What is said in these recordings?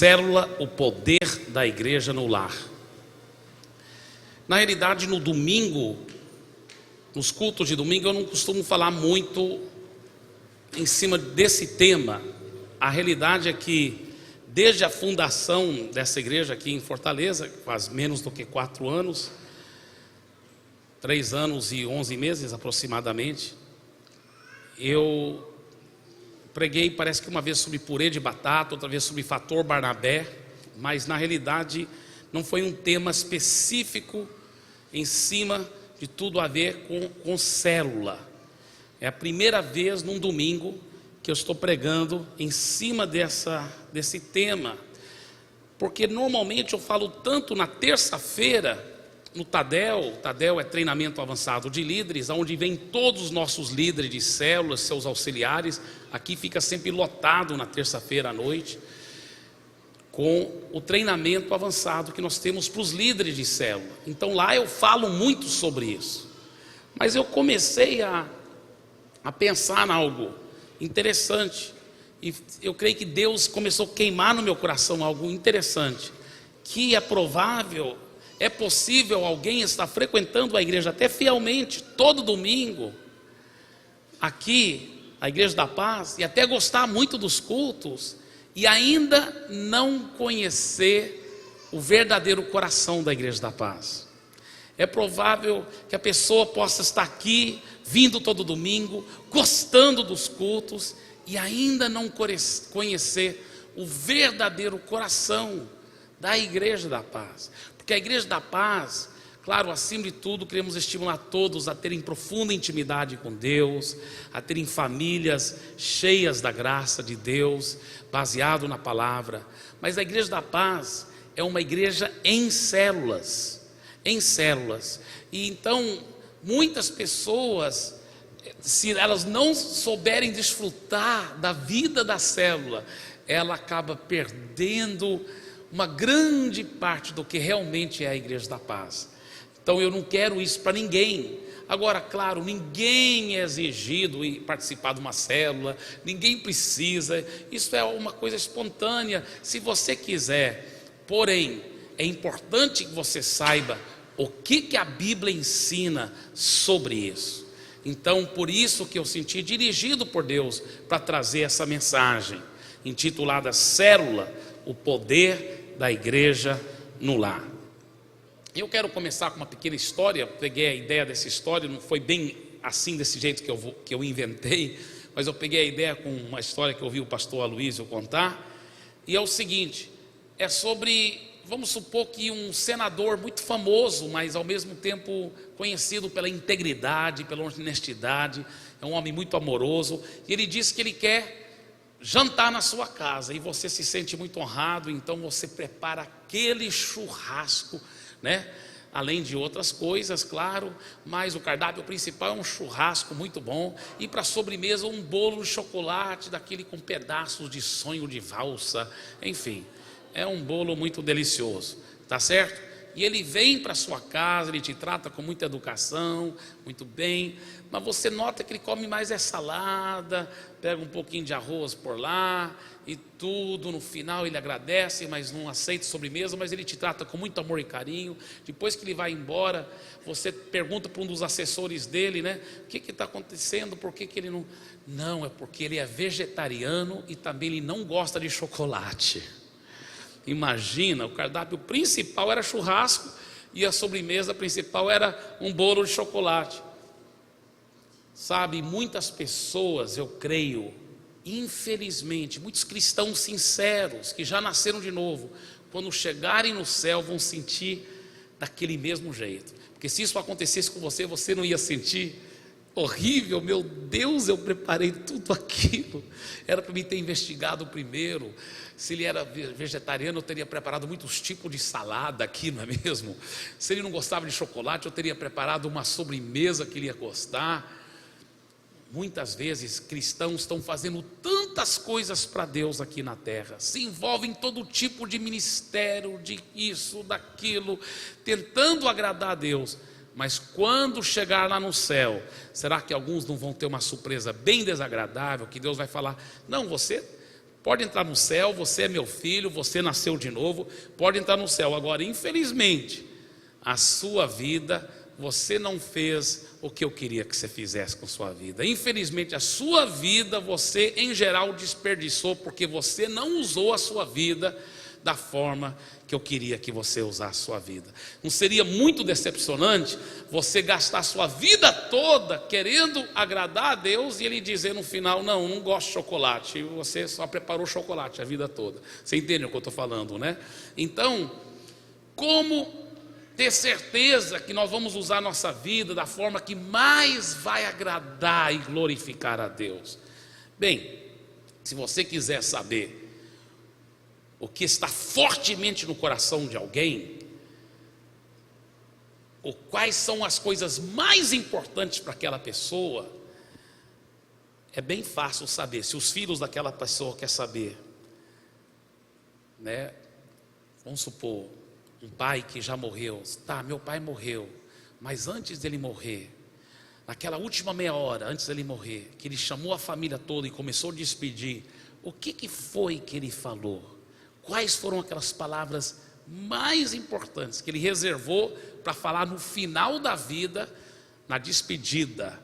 Célula, o poder da igreja no lar. Na realidade, no domingo, nos cultos de domingo, eu não costumo falar muito em cima desse tema. A realidade é que, desde a fundação dessa igreja aqui em Fortaleza, faz menos do que 4 anos, 3 anos e 11 meses aproximadamente, eu preguei, parece que uma vez sobre purê de batata, outra vez sobre fator Barnabé, mas na realidade não foi um tema específico em cima de tudo a ver com célula. É a primeira vez num domingo que eu estou pregando em cima desse tema, porque normalmente eu falo tanto na terça-feira, no Tadel é treinamento avançado de líderes, onde vem todos os nossos líderes de células, seus auxiliares. Aqui fica sempre lotado na terça-feira à noite, com o treinamento avançado que nós temos para os líderes de célula. Então lá eu falo muito sobre isso, mas eu comecei a pensar em algo interessante, e eu creio que Deus começou a queimar no meu coração algo interessante, que é possível alguém estar frequentando a igreja até fielmente, todo domingo, aqui, a Igreja da Paz, e até gostar muito dos cultos, e ainda não conhecer o verdadeiro coração da Igreja da Paz. É provável que a pessoa possa estar aqui, vindo todo domingo, gostando dos cultos, e ainda não conhecer o verdadeiro coração da Igreja da Paz. Porque a Igreja da Paz, claro, acima de tudo, queremos estimular todos a terem profunda intimidade com Deus, a terem famílias cheias da graça de Deus, baseado na palavra. Mas a Igreja da Paz é uma igreja em células, e então muitas pessoas, se elas não souberem desfrutar da vida da célula, ela acaba perdendo uma grande parte do que realmente é a Igreja da Paz. Então eu não quero isso para ninguém. Agora, claro, ninguém é exigido em participar de uma célula, ninguém precisa, isso é uma coisa espontânea, se você quiser. Porém, é importante que você saiba o que a Bíblia ensina sobre isso. Então, por isso que eu senti dirigido por Deus para trazer essa mensagem, intitulada Célula, o poder da igreja no lar. Eu quero começar com uma pequena história. Peguei a ideia dessa história, não foi bem assim desse jeito que eu inventei, mas eu peguei a ideia com uma história que eu ouvi o pastor Aloysio contar, e é o seguinte, é sobre, vamos supor que um senador muito famoso, mas ao mesmo tempo conhecido pela integridade, pela honestidade, é um homem muito amoroso, e ele diz que ele quer jantar na sua casa, e você se sente muito honrado, então você prepara aquele churrasco, né? Além de outras coisas, claro, mas o cardápio principal é um churrasco muito bom, e para sobremesa um bolo de chocolate, daquele com pedaços de sonho de valsa, enfim, é um bolo muito delicioso, tá certo? E ele vem para sua casa, ele te trata com muita educação, muito bem, mas você nota que ele come mais salada, pega um pouquinho de arroz por lá e tudo. No final ele agradece, mas não aceita sobremesa, mas ele te trata com muito amor e carinho. Depois que ele vai embora, você pergunta para um dos assessores dele, né? O que está acontecendo? Por que ele não... Não, é porque ele é vegetariano e também ele não gosta de chocolate. Imagina, o cardápio principal era churrasco e a sobremesa principal era um bolo de chocolate. Sabe, muitas pessoas, eu creio, infelizmente, muitos cristãos sinceros, que já nasceram de novo, quando chegarem no céu vão sentir daquele mesmo jeito. Porque se isso acontecesse com você, você não ia sentir horrível? Meu Deus, eu preparei tudo aquilo, era para mim ter investigado primeiro. Se ele era vegetariano, eu teria preparado muitos tipos de salada aqui, não é mesmo? Se ele não gostava de chocolate, eu teria preparado uma sobremesa que ele ia gostar. Muitas vezes cristãos estão fazendo tantas coisas para Deus aqui na terra, se envolvem em todo tipo de ministério, de isso, daquilo, tentando agradar a Deus, mas quando chegar lá no céu, será que alguns não vão ter uma surpresa bem desagradável, que Deus vai falar, não, você Pode entrar no céu, você é meu filho, você nasceu de novo, pode entrar no céu. Agora, infelizmente, a sua vida, você não fez o que eu queria que você fizesse com a sua vida. Infelizmente, a sua vida, você em geral desperdiçou, porque você não usou a sua vida da forma que eu queria que você usasse a sua vida. Não seria muito decepcionante você gastar a sua vida toda querendo agradar a Deus e Ele dizer no final: não gosto de chocolate, e você só preparou chocolate a vida toda. Você entende o que eu estou falando, né? Então, como ter certeza que nós vamos usar a nossa vida da forma que mais vai agradar e glorificar a Deus? Bem, se você quiser saber o que está fortemente no coração de alguém, ou quais são as coisas mais importantes para aquela pessoa, é bem fácil saber. Se os filhos daquela pessoa querem saber, né? Vamos supor, um pai que já morreu. Tá, meu pai morreu, mas antes dele morrer, naquela última meia hora antes dele morrer, que ele chamou a família toda e começou a despedir, o que foi que ele falou? Quais foram aquelas palavras mais importantes que ele reservou para falar no final da vida, na despedida?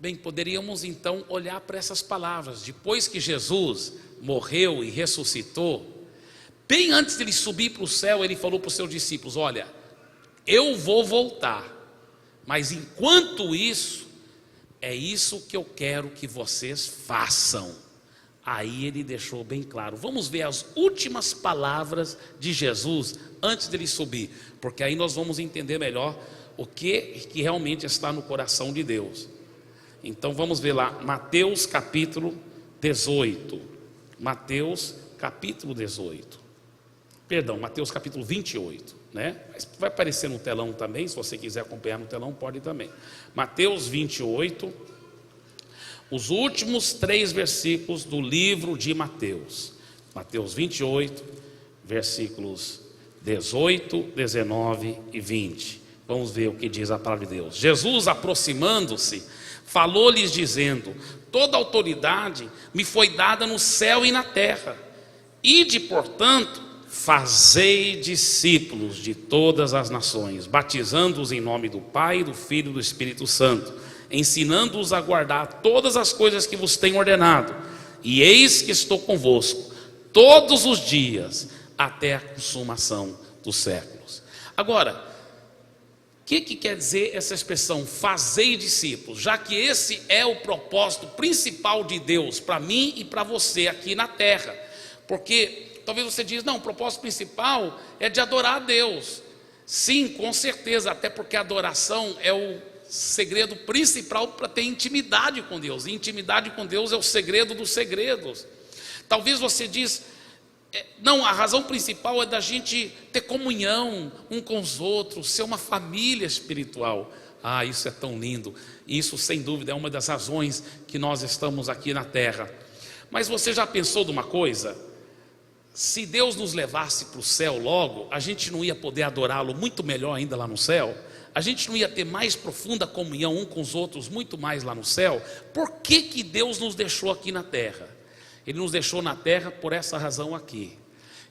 Bem, poderíamos então olhar para essas palavras. Depois que Jesus morreu e ressuscitou, bem antes de ele subir para o céu, ele falou para os seus discípulos: olha, eu vou voltar, mas enquanto isso, é isso que eu quero que vocês façam. Aí ele deixou bem claro. Vamos ver as últimas palavras de Jesus antes dele subir, porque aí nós vamos entender melhor o que realmente está no coração de Deus. Então vamos ver lá, Mateus capítulo 18. Mateus capítulo 18. Perdão, Mateus capítulo 28, né? Vai aparecer no telão também, se você quiser acompanhar no telão, pode também. Mateus 28, os últimos 3 versículos do livro de Mateus. Mateus 28, versículos 18, 19 e 20. Vamos ver o que diz a palavra de Deus. Jesus, aproximando-se, falou-lhes dizendo: toda autoridade me foi dada no céu e na terra. Ide, portanto, fazei discípulos de todas as nações, batizando-os em nome do Pai, do Filho e do Espírito Santo, ensinando-os a guardar todas as coisas que vos tenho ordenado. E eis que estou convosco todos os dias, até a consumação dos séculos. Agora, o que quer dizer essa expressão, fazei discípulos? Já que esse é o propósito principal de Deus para mim e para você aqui na terra. Porque talvez você diz: não, o propósito principal é de adorar a Deus. Sim, com certeza, até porque a adoração é o segredo principal para ter intimidade com Deus. E intimidade com Deus é o segredo dos segredos. Talvez você diz: não, a razão principal é da gente ter comunhão um com os outros, ser uma família espiritual. Ah, isso é tão lindo. Isso, sem dúvida, é uma das razões que nós estamos aqui na terra. Mas você já pensou de uma coisa? Se Deus nos levasse para o céu logo, a gente não ia poder adorá-lo muito melhor ainda lá no céu? A gente não ia ter mais profunda comunhão um com os outros, muito mais lá no céu? Por que Deus nos deixou aqui na terra? Ele nos deixou na terra por essa razão aqui.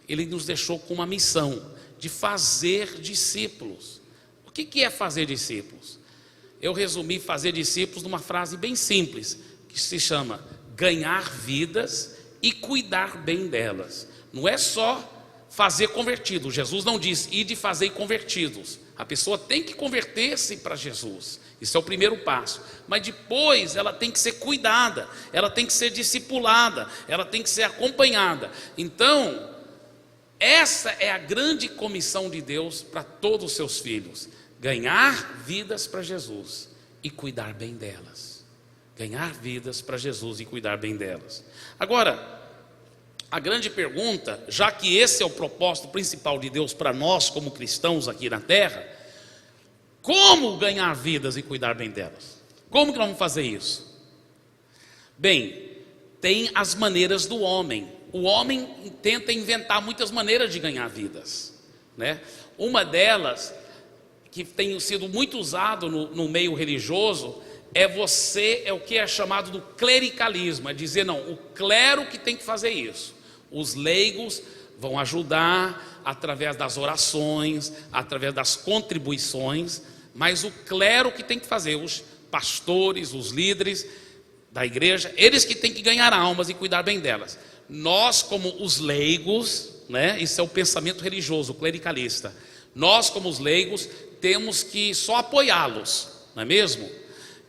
Ele nos deixou com uma missão de fazer discípulos. O que é fazer discípulos? Eu resumi fazer discípulos numa frase bem simples, que se chama ganhar vidas e cuidar bem delas. Não é só fazer convertidos. Jesus não diz: ide fazer convertidos. A pessoa tem que converter-se para Jesus. Isso é o primeiro passo. Mas depois ela tem que ser cuidada, ela tem que ser discipulada, ela tem que ser acompanhada. Então, essa é a grande comissão de Deus para todos os seus filhos: ganhar vidas para Jesus e cuidar bem delas. Ganhar vidas para Jesus e cuidar bem delas. Agora, a grande pergunta, já que esse é o propósito principal de Deus para nós como cristãos aqui na terra, como ganhar vidas e cuidar bem delas? Como que nós vamos fazer isso? Bem, tem as maneiras do homem. O homem tenta inventar muitas maneiras de ganhar vidas, né? Uma delas, que tem sido muito usado no meio religioso, é o que é chamado do clericalismo, é dizer, não, o clero que tem que fazer isso. Os leigos vão ajudar através das orações, através das contribuições, mas o clero que tem que fazer, os pastores, os líderes da igreja, eles que têm que ganhar almas e cuidar bem delas. Nós, como os leigos, né, isso é o pensamento religioso, o clericalista, nós, como os leigos, temos que só apoiá-los, não é mesmo?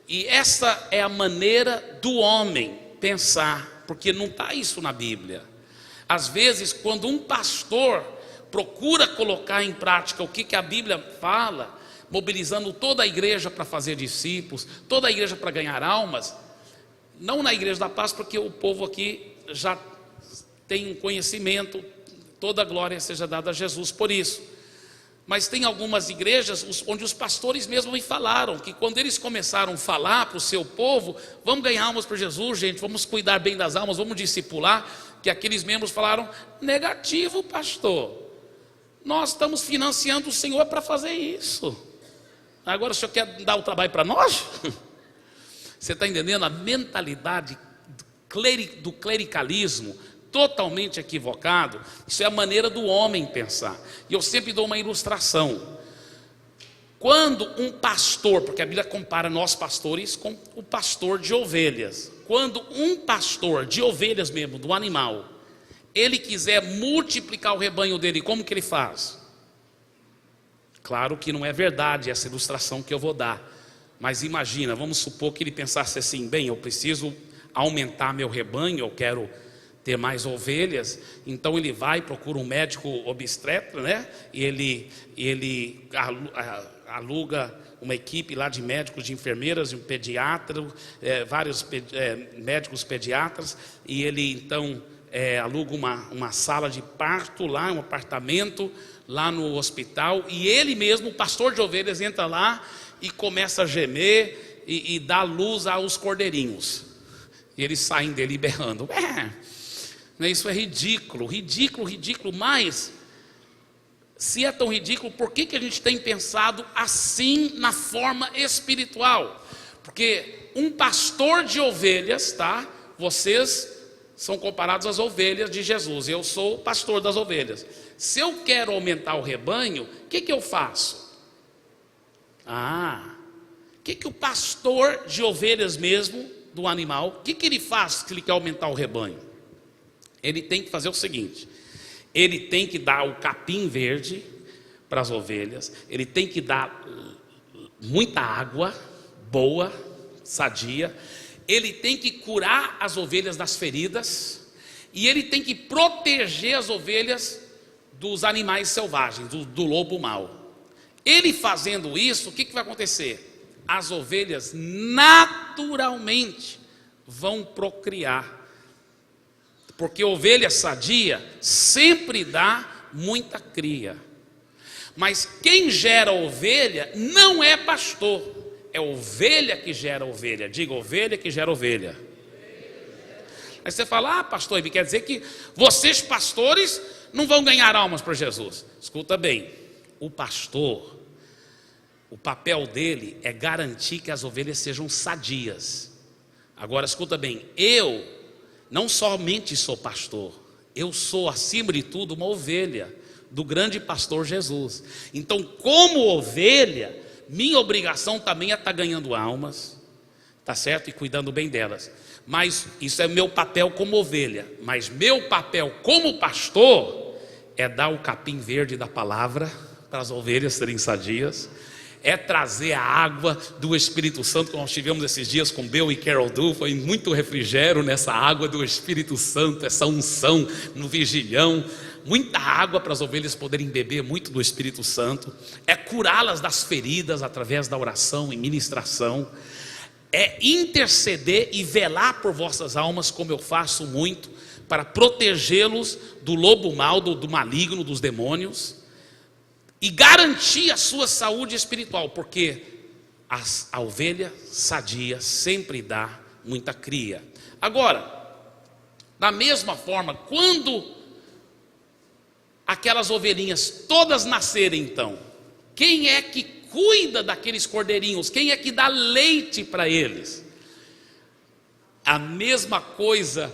E essa é a maneira do homem pensar, porque não está isso na Bíblia. Às vezes, quando um pastor procura colocar em prática o que a Bíblia fala, mobilizando toda a igreja para fazer discípulos, toda a igreja para ganhar almas, não na Igreja da Paz, porque o povo aqui já tem um conhecimento, toda a glória seja dada a Jesus por isso. Mas tem algumas igrejas onde os pastores mesmo me falaram que quando eles começaram a falar para o seu povo, vamos ganhar almas para Jesus, gente, vamos cuidar bem das almas, vamos discipular, que aqueles membros falaram, negativo, pastor, nós estamos financiando o Senhor para fazer isso, agora o Senhor quer dar o trabalho para nós? Você está entendendo a mentalidade do clericalismo? Totalmente equivocado. Isso é a maneira do homem pensar. E eu sempre dou uma ilustração. Quando um pastor, porque a Bíblia compara nós pastores com o pastor de ovelhas. Quando um pastor de ovelhas mesmo, do animal, ele quiser multiplicar o rebanho dele, como que ele faz? Claro que não é verdade essa ilustração que eu vou dar. Mas imagina, vamos supor que ele pensasse assim, bem, eu preciso aumentar meu rebanho, eu quero ter mais ovelhas, então ele vai, procura um médico obstetra, né? E ele aluga uma equipe lá de médicos, de enfermeiras, de um pediatra, vários médicos pediatras, e ele então aluga uma sala de parto lá, um apartamento lá no hospital, e ele mesmo, o pastor de ovelhas, entra lá e começa a gemer e dá luz aos cordeirinhos, e eles saem dele berrando, isso é ridículo, mas se é tão ridículo, por que a gente tem pensado assim na forma espiritual? Porque um pastor de ovelhas, tá? Vocês são comparados às ovelhas de Jesus, eu sou o pastor das ovelhas. Se eu quero aumentar o rebanho, o que eu faço? O que o pastor de ovelhas mesmo, do animal, o que ele faz se ele quer aumentar o rebanho? Ele tem que fazer o seguinte, ele tem que dar o capim verde para as ovelhas, ele tem que dar muita água boa, sadia, ele tem que curar as ovelhas das feridas, e ele tem que proteger as ovelhas dos animais selvagens, do lobo mau. Ele fazendo isso, o que vai acontecer? As ovelhas naturalmente vão procriar, porque ovelha sadia sempre dá muita cria. Mas quem gera ovelha não é pastor, é ovelha que gera ovelha. Diga, ovelha que gera ovelha. Aí você fala, pastor, quer dizer que vocês pastores não vão ganhar almas para Jesus. Escuta bem, o pastor, o papel dele é garantir que as ovelhas sejam sadias. Agora escuta bem, eu não somente sou pastor, eu sou acima de tudo uma ovelha do grande pastor Jesus. Então, como ovelha, minha obrigação também é estar ganhando almas, tá certo? E cuidando bem delas. Mas isso é meu papel como ovelha. Mas meu papel como pastor é dar o capim verde da palavra para as ovelhas serem sadias. É trazer a água do Espírito Santo, que nós tivemos esses dias com Bill e Carol Du, foi muito refrigério nessa água do Espírito Santo, essa unção no vigilhão, muita água para as ovelhas poderem beber muito do Espírito Santo, é curá-las das feridas através da oração e ministração, é interceder e velar por vossas almas, como eu faço muito, para protegê-los do lobo mau, do maligno, dos demônios, e garantir a sua saúde espiritual, porque a ovelha sadia sempre dá muita cria. Agora, da mesma forma, quando aquelas ovelhinhas todas nascerem, então, quem é que cuida daqueles cordeirinhos? Quem é que dá leite para eles? A mesma coisa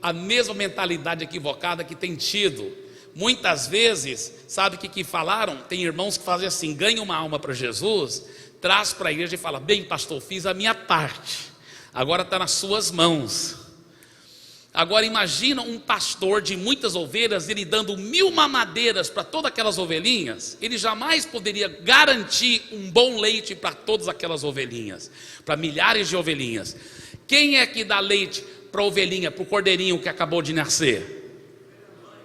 a mesma mentalidade equivocada que tem tido. Muitas vezes, sabe o que falaram? Tem irmãos que fazem assim: ganha uma alma para Jesus, traz para a igreja e fala: bem, pastor, fiz a minha parte, agora está nas suas mãos. Agora imagina um pastor de muitas ovelhas, ele dando 1000 mamadeiras para todas aquelas ovelhinhas. Ele jamais poderia garantir um bom leite para todas aquelas ovelhinhas, para milhares de ovelhinhas. Quem é que dá leite para a ovelhinha, para o cordeirinho que acabou de nascer?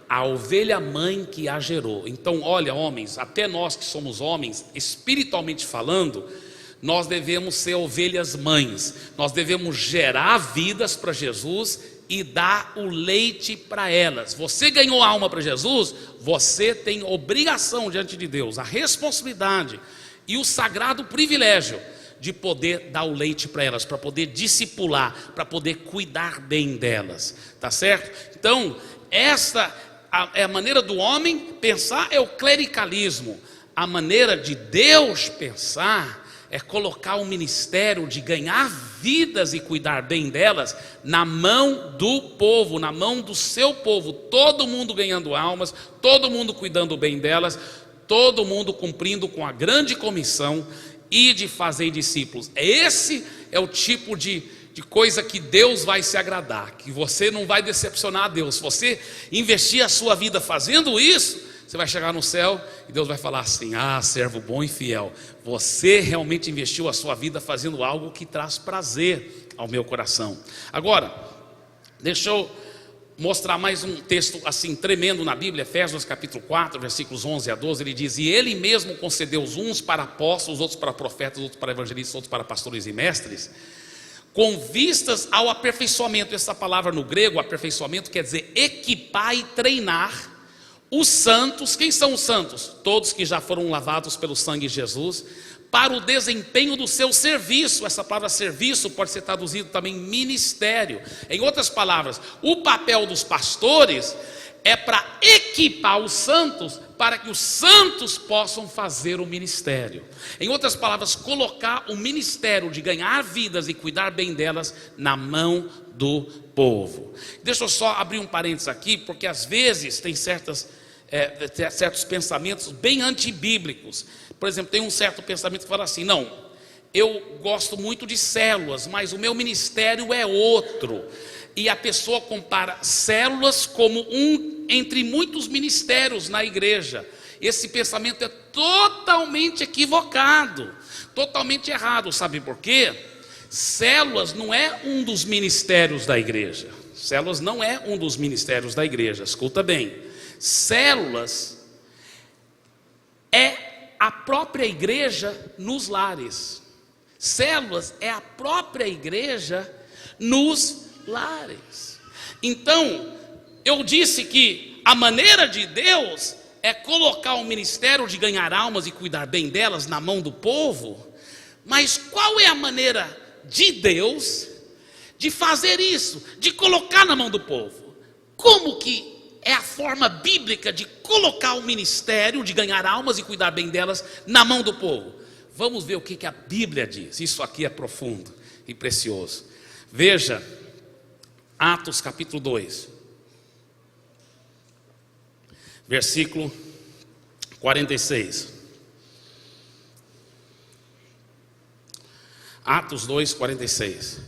A ovelha mãe que a gerou. Então, olha, homens, até nós que somos homens, espiritualmente falando, nós devemos ser ovelhas mães. Nós devemos gerar vidas para Jesus e dar o leite para elas. Você ganhou a alma para Jesus, você tem obrigação diante de Deus, a responsabilidade e o sagrado privilégio de poder dar o leite para elas, para poder discipular, para poder cuidar bem delas, tá certo? Então, essa é a maneira do homem pensar, é o clericalismo. A maneira de Deus pensar é colocar o ministério de ganhar vidas e cuidar bem delas na mão do povo, na mão do seu povo, todo mundo ganhando almas, todo mundo cuidando bem delas, todo mundo cumprindo com a grande comissão e de fazer discípulos. Esse é o tipo de coisa que Deus vai se agradar, que você não vai decepcionar a Deus. Se você investir a sua vida fazendo isso, você vai chegar no céu e Deus vai falar assim: ah, servo bom e fiel, você realmente investiu a sua vida fazendo algo que traz prazer ao meu coração. Agora, deixa eu mostrar mais um texto assim tremendo na Bíblia. Efésios capítulo 4, versículos 11 a 12, ele diz: e ele mesmo concedeu os uns para apóstolos, outros para profetas, outros para evangelistas, outros para pastores e mestres, com vistas ao aperfeiçoamento. Essa palavra no grego, aperfeiçoamento, quer dizer equipar e treinar os santos. Quem são os santos? Todos que já foram lavados pelo sangue de Jesus, para o desempenho do seu serviço. Essa palavra serviço pode ser traduzido também ministério. Em outras palavras, o papel dos pastores é para equipar os santos, para que os santos possam fazer o ministério. Em outras palavras, colocar o ministério de ganhar vidas e cuidar bem delas na mão do povo. Deixa eu só abrir um parênteses aqui, porque às vezes tem certos pensamentos bem antibíblicos. Por exemplo, tem um certo pensamento que fala assim: não, eu gosto muito de células, mas o meu ministério é outro. E a pessoa compara células como um entre muitos ministérios na igreja. Esse pensamento é totalmente equivocado, totalmente errado. Sabe por quê? Células não é um dos ministérios da igreja. Células não é um dos ministérios da igreja. Escuta bem. Células é a própria igreja nos lares. Células é a própria igreja nos lares. Então, eu disse que a maneira de Deus é colocar o ministério de ganhar almas e cuidar bem delas na mão do povo. Mas qual é a maneira de Deus de fazer isso, de colocar na mão do povo? Como que é a forma bíblica de colocar o ministério de ganhar almas e cuidar bem delas na mão do povo? Vamos ver o que a Bíblia diz. Isso aqui é profundo e precioso. Veja Atos capítulo 2, versículo 46. Atos 2, 46.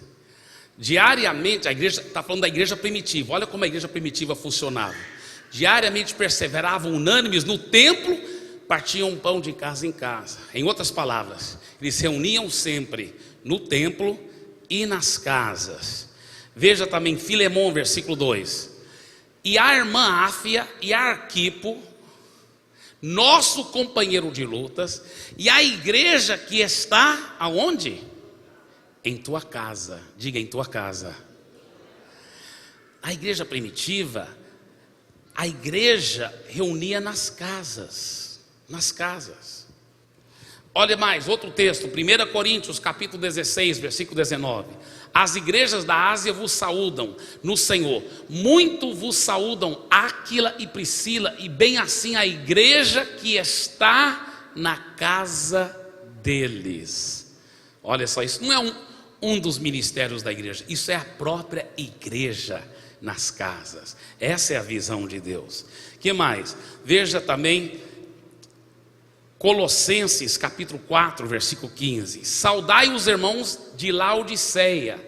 Diariamente, a igreja está falando da igreja primitiva. Olha como a igreja primitiva funcionava. Diariamente perseveravam unânimes no templo, partiam pão de casa em casa. Em outras palavras, eles se reuniam sempre no templo e nas casas. Veja também Filemão, versículo 2. E a irmã Áfia e Arquipo, nosso companheiro de lutas, e a igreja que está aonde? Em tua casa. Diga, em tua casa. A igreja primitiva, a igreja reunia nas casas. Nas casas. Olha mais, outro texto, 1 Coríntios capítulo 16, versículo 19. As igrejas da Ásia vos saúdam no Senhor. Muito vos saúdam Áquila e Priscila, e bem assim a igreja que está na casa deles. Olha só, isso não é um dos ministérios da igreja, isso é a própria igreja nas casas. Essa é a visão de Deus. Que mais? Veja também Colossenses capítulo 4, versículo 15. Saudai os irmãos de Laodiceia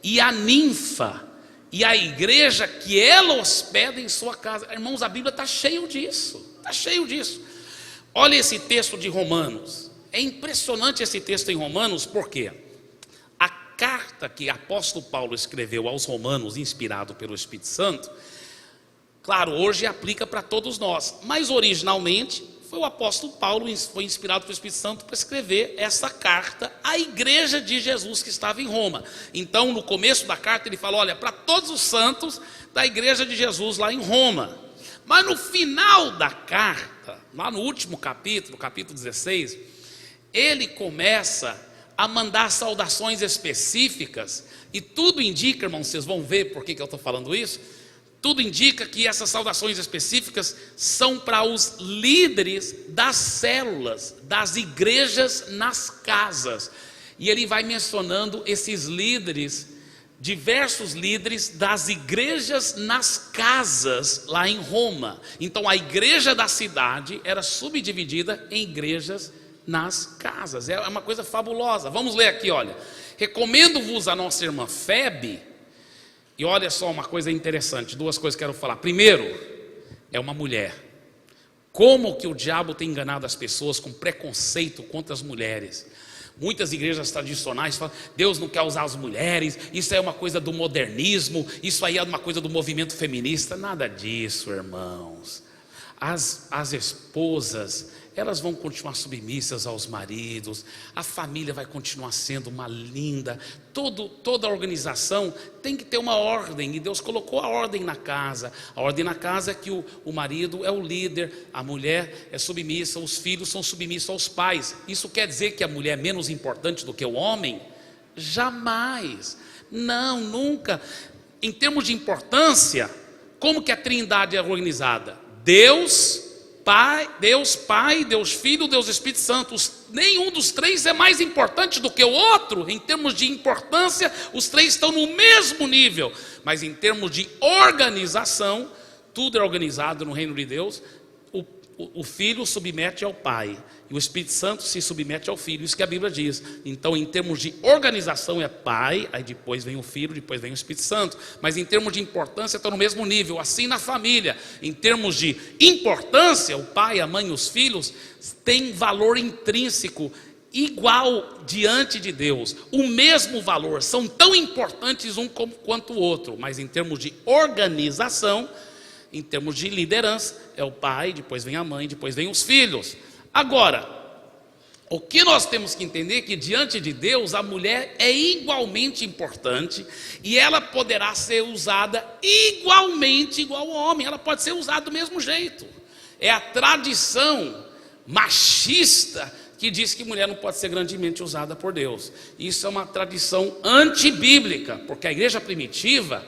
e a ninfa e a igreja que ela hospeda em sua casa. Irmãos, a Bíblia está cheio disso. Está cheio disso. Olha esse texto de Romanos. É impressionante esse texto em Romanos, porque a carta que o apóstolo Paulo escreveu aos Romanos, inspirado pelo Espírito Santo, claro, hoje aplica para todos nós, mas originalmente foi o apóstolo Paulo, foi inspirado pelo Espírito Santo para escrever essa carta à igreja de Jesus que estava em Roma. Então, no começo da carta ele fala, olha, para todos os santos da igreja de Jesus lá em Roma. Mas no final da carta, lá no último capítulo, capítulo 16, ele começa a mandar saudações específicas, e tudo indica, irmãos, vocês vão ver por que eu estou falando isso, tudo indica que essas saudações específicas são para os líderes das células, das igrejas nas casas, e ele vai mencionando esses líderes, diversos líderes das igrejas nas casas lá em Roma. Então a igreja da cidade era subdividida em igrejas nas casas. É uma coisa fabulosa. Vamos ler aqui, olha. Recomendo-vos a nossa irmã Febe. E olha só uma coisa interessante, duas coisas que eu quero falar. Primeiro, é uma mulher. Como que o diabo tem enganado as pessoas com preconceito contra as mulheres? Muitas igrejas tradicionais falam, Deus não quer usar as mulheres, isso é uma coisa do modernismo, isso aí é uma coisa do movimento feminista. Nada disso, irmãos. As esposas, elas vão continuar submissas aos maridos, a família vai continuar sendo uma linda, toda a organização tem que ter uma ordem, e Deus colocou a ordem na casa. A ordem na casa é que o marido é o líder, a mulher é submissa, os filhos são submissos aos pais. Isso quer dizer que a mulher é menos importante do que o homem? Jamais, não, nunca. Em termos de importância, como que a Trindade é organizada? Deus Pai, Deus Filho, Deus Espírito Santo. Nenhum dos três é mais importante do que o outro. Em termos de importância, os três estão no mesmo nível. Mas em termos de organização, tudo é organizado no reino de Deus. O Filho submete ao Pai, e o Espírito Santo se submete ao Filho. Isso que a Bíblia diz. Então, em termos de organização é Pai, aí depois vem o Filho, depois vem o Espírito Santo. Mas em termos de importância estão no mesmo nível. Assim na família, em termos de importância, o pai, a mãe e os filhos têm valor intrínseco igual diante de Deus, o mesmo valor, são tão importantes um quanto o outro. Mas em termos de organização, em termos de liderança, é o pai, depois vem a mãe, depois vem os filhos. Agora, o que nós temos que entender é que diante de Deus a mulher é igualmente importante, e ela poderá ser usada igualmente igual ao homem. Ela pode ser usada do mesmo jeito. É a tradição machista que diz que mulher não pode ser grandemente usada por Deus. Isso é uma tradição antibíblica, porque a igreja primitiva,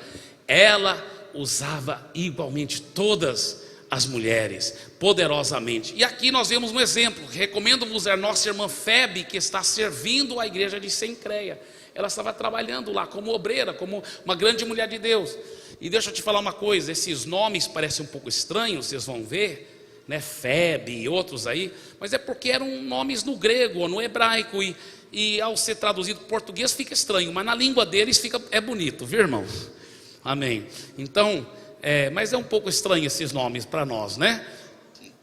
ela usava igualmente todas as mulheres, poderosamente. E aqui nós vemos um exemplo. Recomendo-vos a nossa irmã Febe, que está servindo a igreja de Cencreia. Ela estava trabalhando lá como obreira, como uma grande mulher de Deus. E deixa eu te falar uma coisa, esses nomes parecem um pouco estranhos, vocês vão ver, né? Febe e outros aí, mas é porque eram nomes no grego ou no hebraico, e ao ser traduzido para o português fica estranho, mas na língua deles é bonito, viu, irmãos? Amém. Então, mas é um pouco estranho esses nomes para nós, né?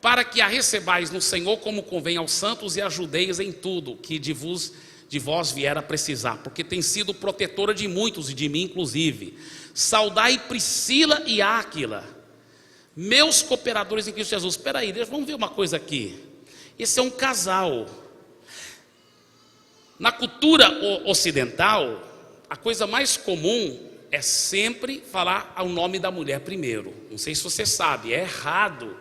Para que a recebais no Senhor como convém aos santos, e ajudeis em tudo que de vós vier a precisar, porque tem sido protetora de muitos, e de mim inclusive. Saudai Priscila e Áquila, meus cooperadores em Cristo Jesus. Espera aí, vamos ver uma coisa aqui. Esse é um casal. Na cultura ocidental, a coisa mais comum é sempre falar o nome da mulher primeiro. Não sei se você sabe, é errado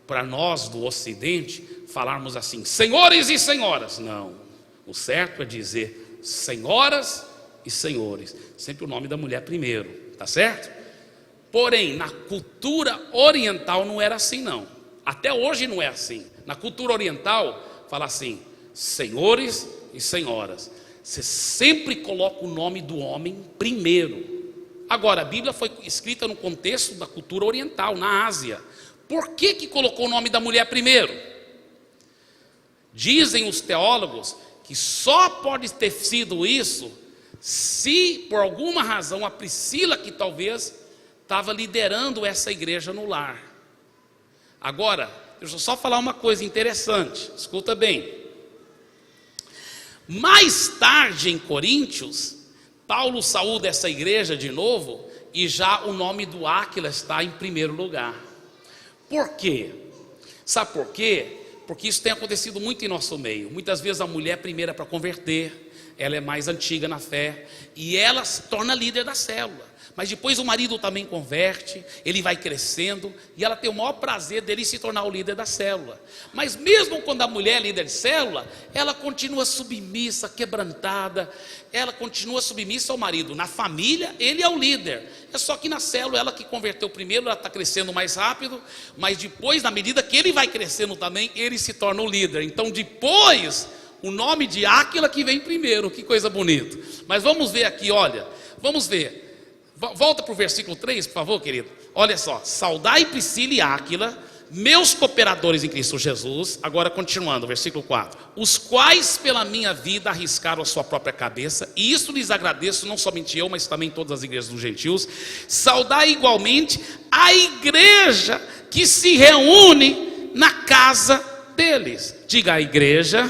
para nós do Ocidente falarmos assim, senhores e senhoras. Não, o certo é dizer senhoras e senhores, sempre o nome da mulher primeiro, tá certo? Porém, na cultura oriental não era assim não. Até hoje não é assim. Na cultura oriental, fala assim: senhores e senhoras. Você sempre coloca o nome do homem primeiro. Agora, a Bíblia foi escrita no contexto da cultura oriental, na Ásia. Por que colocou o nome da mulher primeiro? Dizem os teólogos que só pode ter sido isso se, por alguma razão, a Priscila, que talvez estava liderando essa igreja no lar. Agora, deixa eu só falar uma coisa interessante, escuta bem. Mais tarde em Coríntios, Paulo saúda essa igreja de novo, e já o nome do Áquila está em primeiro lugar. Por quê? Sabe por quê? Porque isso tem acontecido muito em nosso meio. Muitas vezes a mulher primeira para converter, ela é mais antiga na fé, e ela se torna líder da célula. Mas depois o marido também converte, ele vai crescendo, e ela tem o maior prazer dele se tornar o líder da célula. Mas mesmo quando a mulher é líder de célula, ela continua submissa, quebrantada, ela continua submissa ao marido. Na família, ele é o líder. É só que na célula, ela que converteu primeiro, ela está crescendo mais rápido, mas depois, na medida que ele vai crescendo também, ele se torna o líder. Então depois, o nome de Áquila que vem primeiro, que coisa bonita. Mas vamos ver aqui, olha, vamos ver. Volta para o versículo 3, por favor, querido. Olha só: saudai Priscila e Áquila, meus cooperadores em Cristo Jesus. Agora continuando, versículo 4: os quais pela minha vida arriscaram a sua própria cabeça, e isso lhes agradeço, não somente eu, mas também todas as igrejas dos gentios. Saudai igualmente a igreja que se reúne na casa deles. Diga: a igreja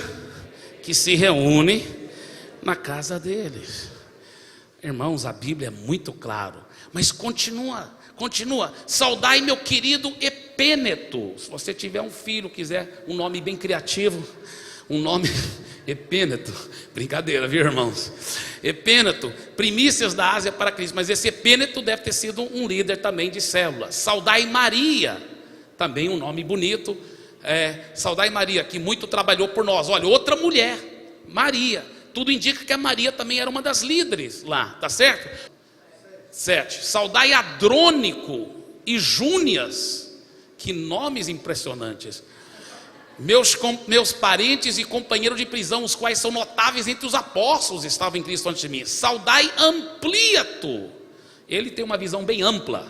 que se reúne na casa deles. Irmãos, a Bíblia é muito claro, mas continua. Saudai meu querido Epêneto. Se você tiver um filho, quiser um nome bem criativo, um nome Epêneto, brincadeira, viu, irmãos? Epêneto, primícias da Ásia para Cristo. Mas esse Epêneto deve ter sido um líder também de célula. Saudai Maria, também um nome bonito. Saudai Maria, que muito trabalhou por nós. Olha, outra mulher, Maria. Tudo indica que a Maria também era uma das líderes lá, tá certo? 7. Saudai Adrônico e Júnias. Que nomes impressionantes. Meus parentes e companheiros de prisão, os quais são notáveis entre os apóstolos, estavam em Cristo antes de mim. Saudai Ampliato. Ele tem uma visão bem ampla.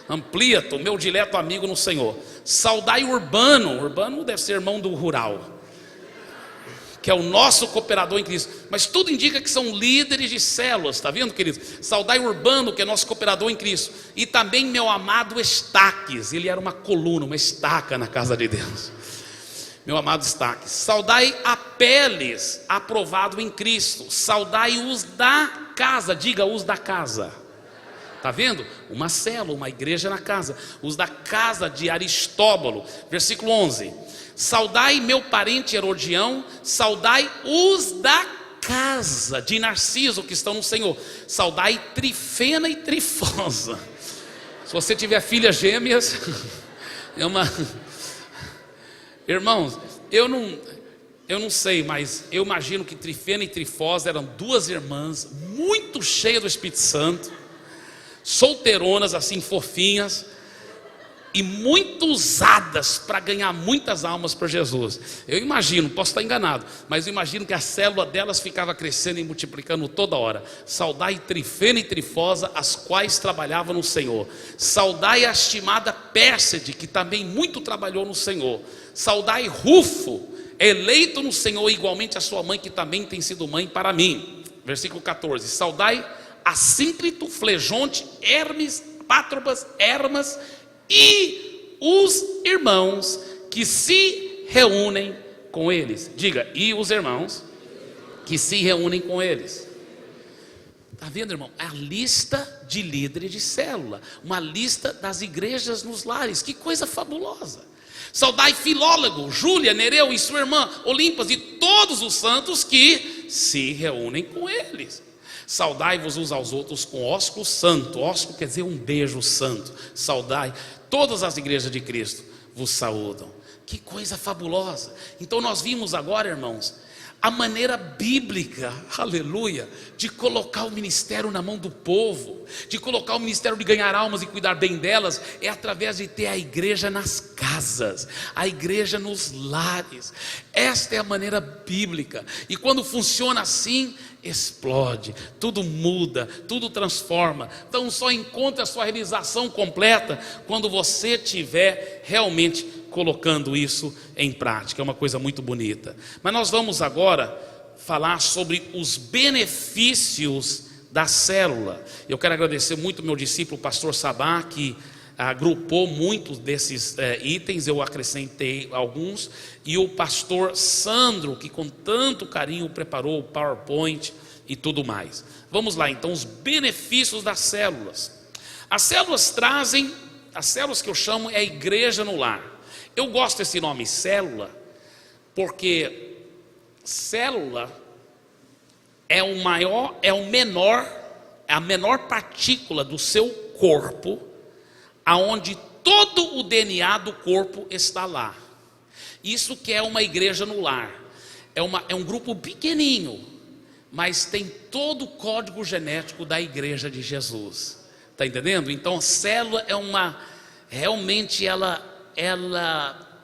Ampliato, meu dileto amigo no Senhor. Saudai Urbano. Urbano deve ser irmão do Rural, que é o nosso cooperador em Cristo. Mas tudo indica que são líderes de células, está vendo, querido? Saudai Urbano, que é nosso cooperador em Cristo. E também meu amado Estaques. Ele era uma coluna, uma estaca na casa de Deus. Meu amado Estaques. Saudai Apeles, aprovado em Cristo. Saudai os da casa. Diga: os da casa. Está vendo? Uma célula, uma igreja na casa. Os da casa de Aristóbulo. Versículo 11. Saudai meu parente Herodião, saudai os da casa de Narciso que estão no Senhor. Saudai Trifena e Trifosa. Se você tiver filhas gêmeas, Irmãos, eu não sei, mas eu imagino que Trifena e Trifosa eram duas irmãs muito cheias do Espírito Santo, solteironas assim, fofinhas, e muito usadas para ganhar muitas almas para Jesus. Eu imagino, posso estar enganado, mas eu imagino que a célula delas ficava crescendo e multiplicando toda hora. Saudai Trifena e Trifosa, as quais trabalhavam no Senhor. Saudai a estimada Pérside, que também muito trabalhou no Senhor. Saudai Rufo, eleito no Senhor, igualmente a sua mãe, que também tem sido mãe para mim. Versículo 14. Saudai Assínclito, Flegonte, Hermes, Pátrobas, Hermas e os irmãos que se reúnem com eles. Diga: e os irmãos que se reúnem com eles. Está vendo, irmão? A lista de líderes de célula, uma lista das igrejas nos lares. Que coisa fabulosa. Saudai Filólogo, Júlia, Nereu e sua irmã Olimpas e todos os santos que se reúnem com eles. Saudai-vos uns aos outros com ósculo santo. Ósculo quer dizer um beijo santo. Saudai. Todas as igrejas de Cristo vos saúdam. Que coisa fabulosa. Então nós vimos agora, irmãos, A maneira bíblica, aleluia, de colocar o ministério na mão do povo, de colocar o ministério de ganhar almas e cuidar bem delas, é através de ter a igreja nas casas, a igreja nos lares. Esta é a maneira bíblica, e quando funciona assim, explode, tudo muda, tudo transforma. Então só encontra a sua realização completa quando você estiver realmente colocando isso em prática. É uma coisa muito bonita. Mas nós vamos agora falar sobre os benefícios da célula. Eu quero agradecer muito ao meu discípulo, o pastor Sabá, que agrupou muitos desses itens. Eu acrescentei alguns, e o pastor Sandro, que com tanto carinho preparou o PowerPoint e tudo mais. Vamos lá então, os benefícios das células. As células que eu chamo é a igreja no lar. Eu gosto desse nome, célula, porque célula é a menor partícula do seu corpo, aonde todo o DNA do corpo está lá. Isso que é uma igreja no lar. É um grupo pequenininho, mas tem todo o código genético da igreja de Jesus. Está entendendo? Então a célula realmente ela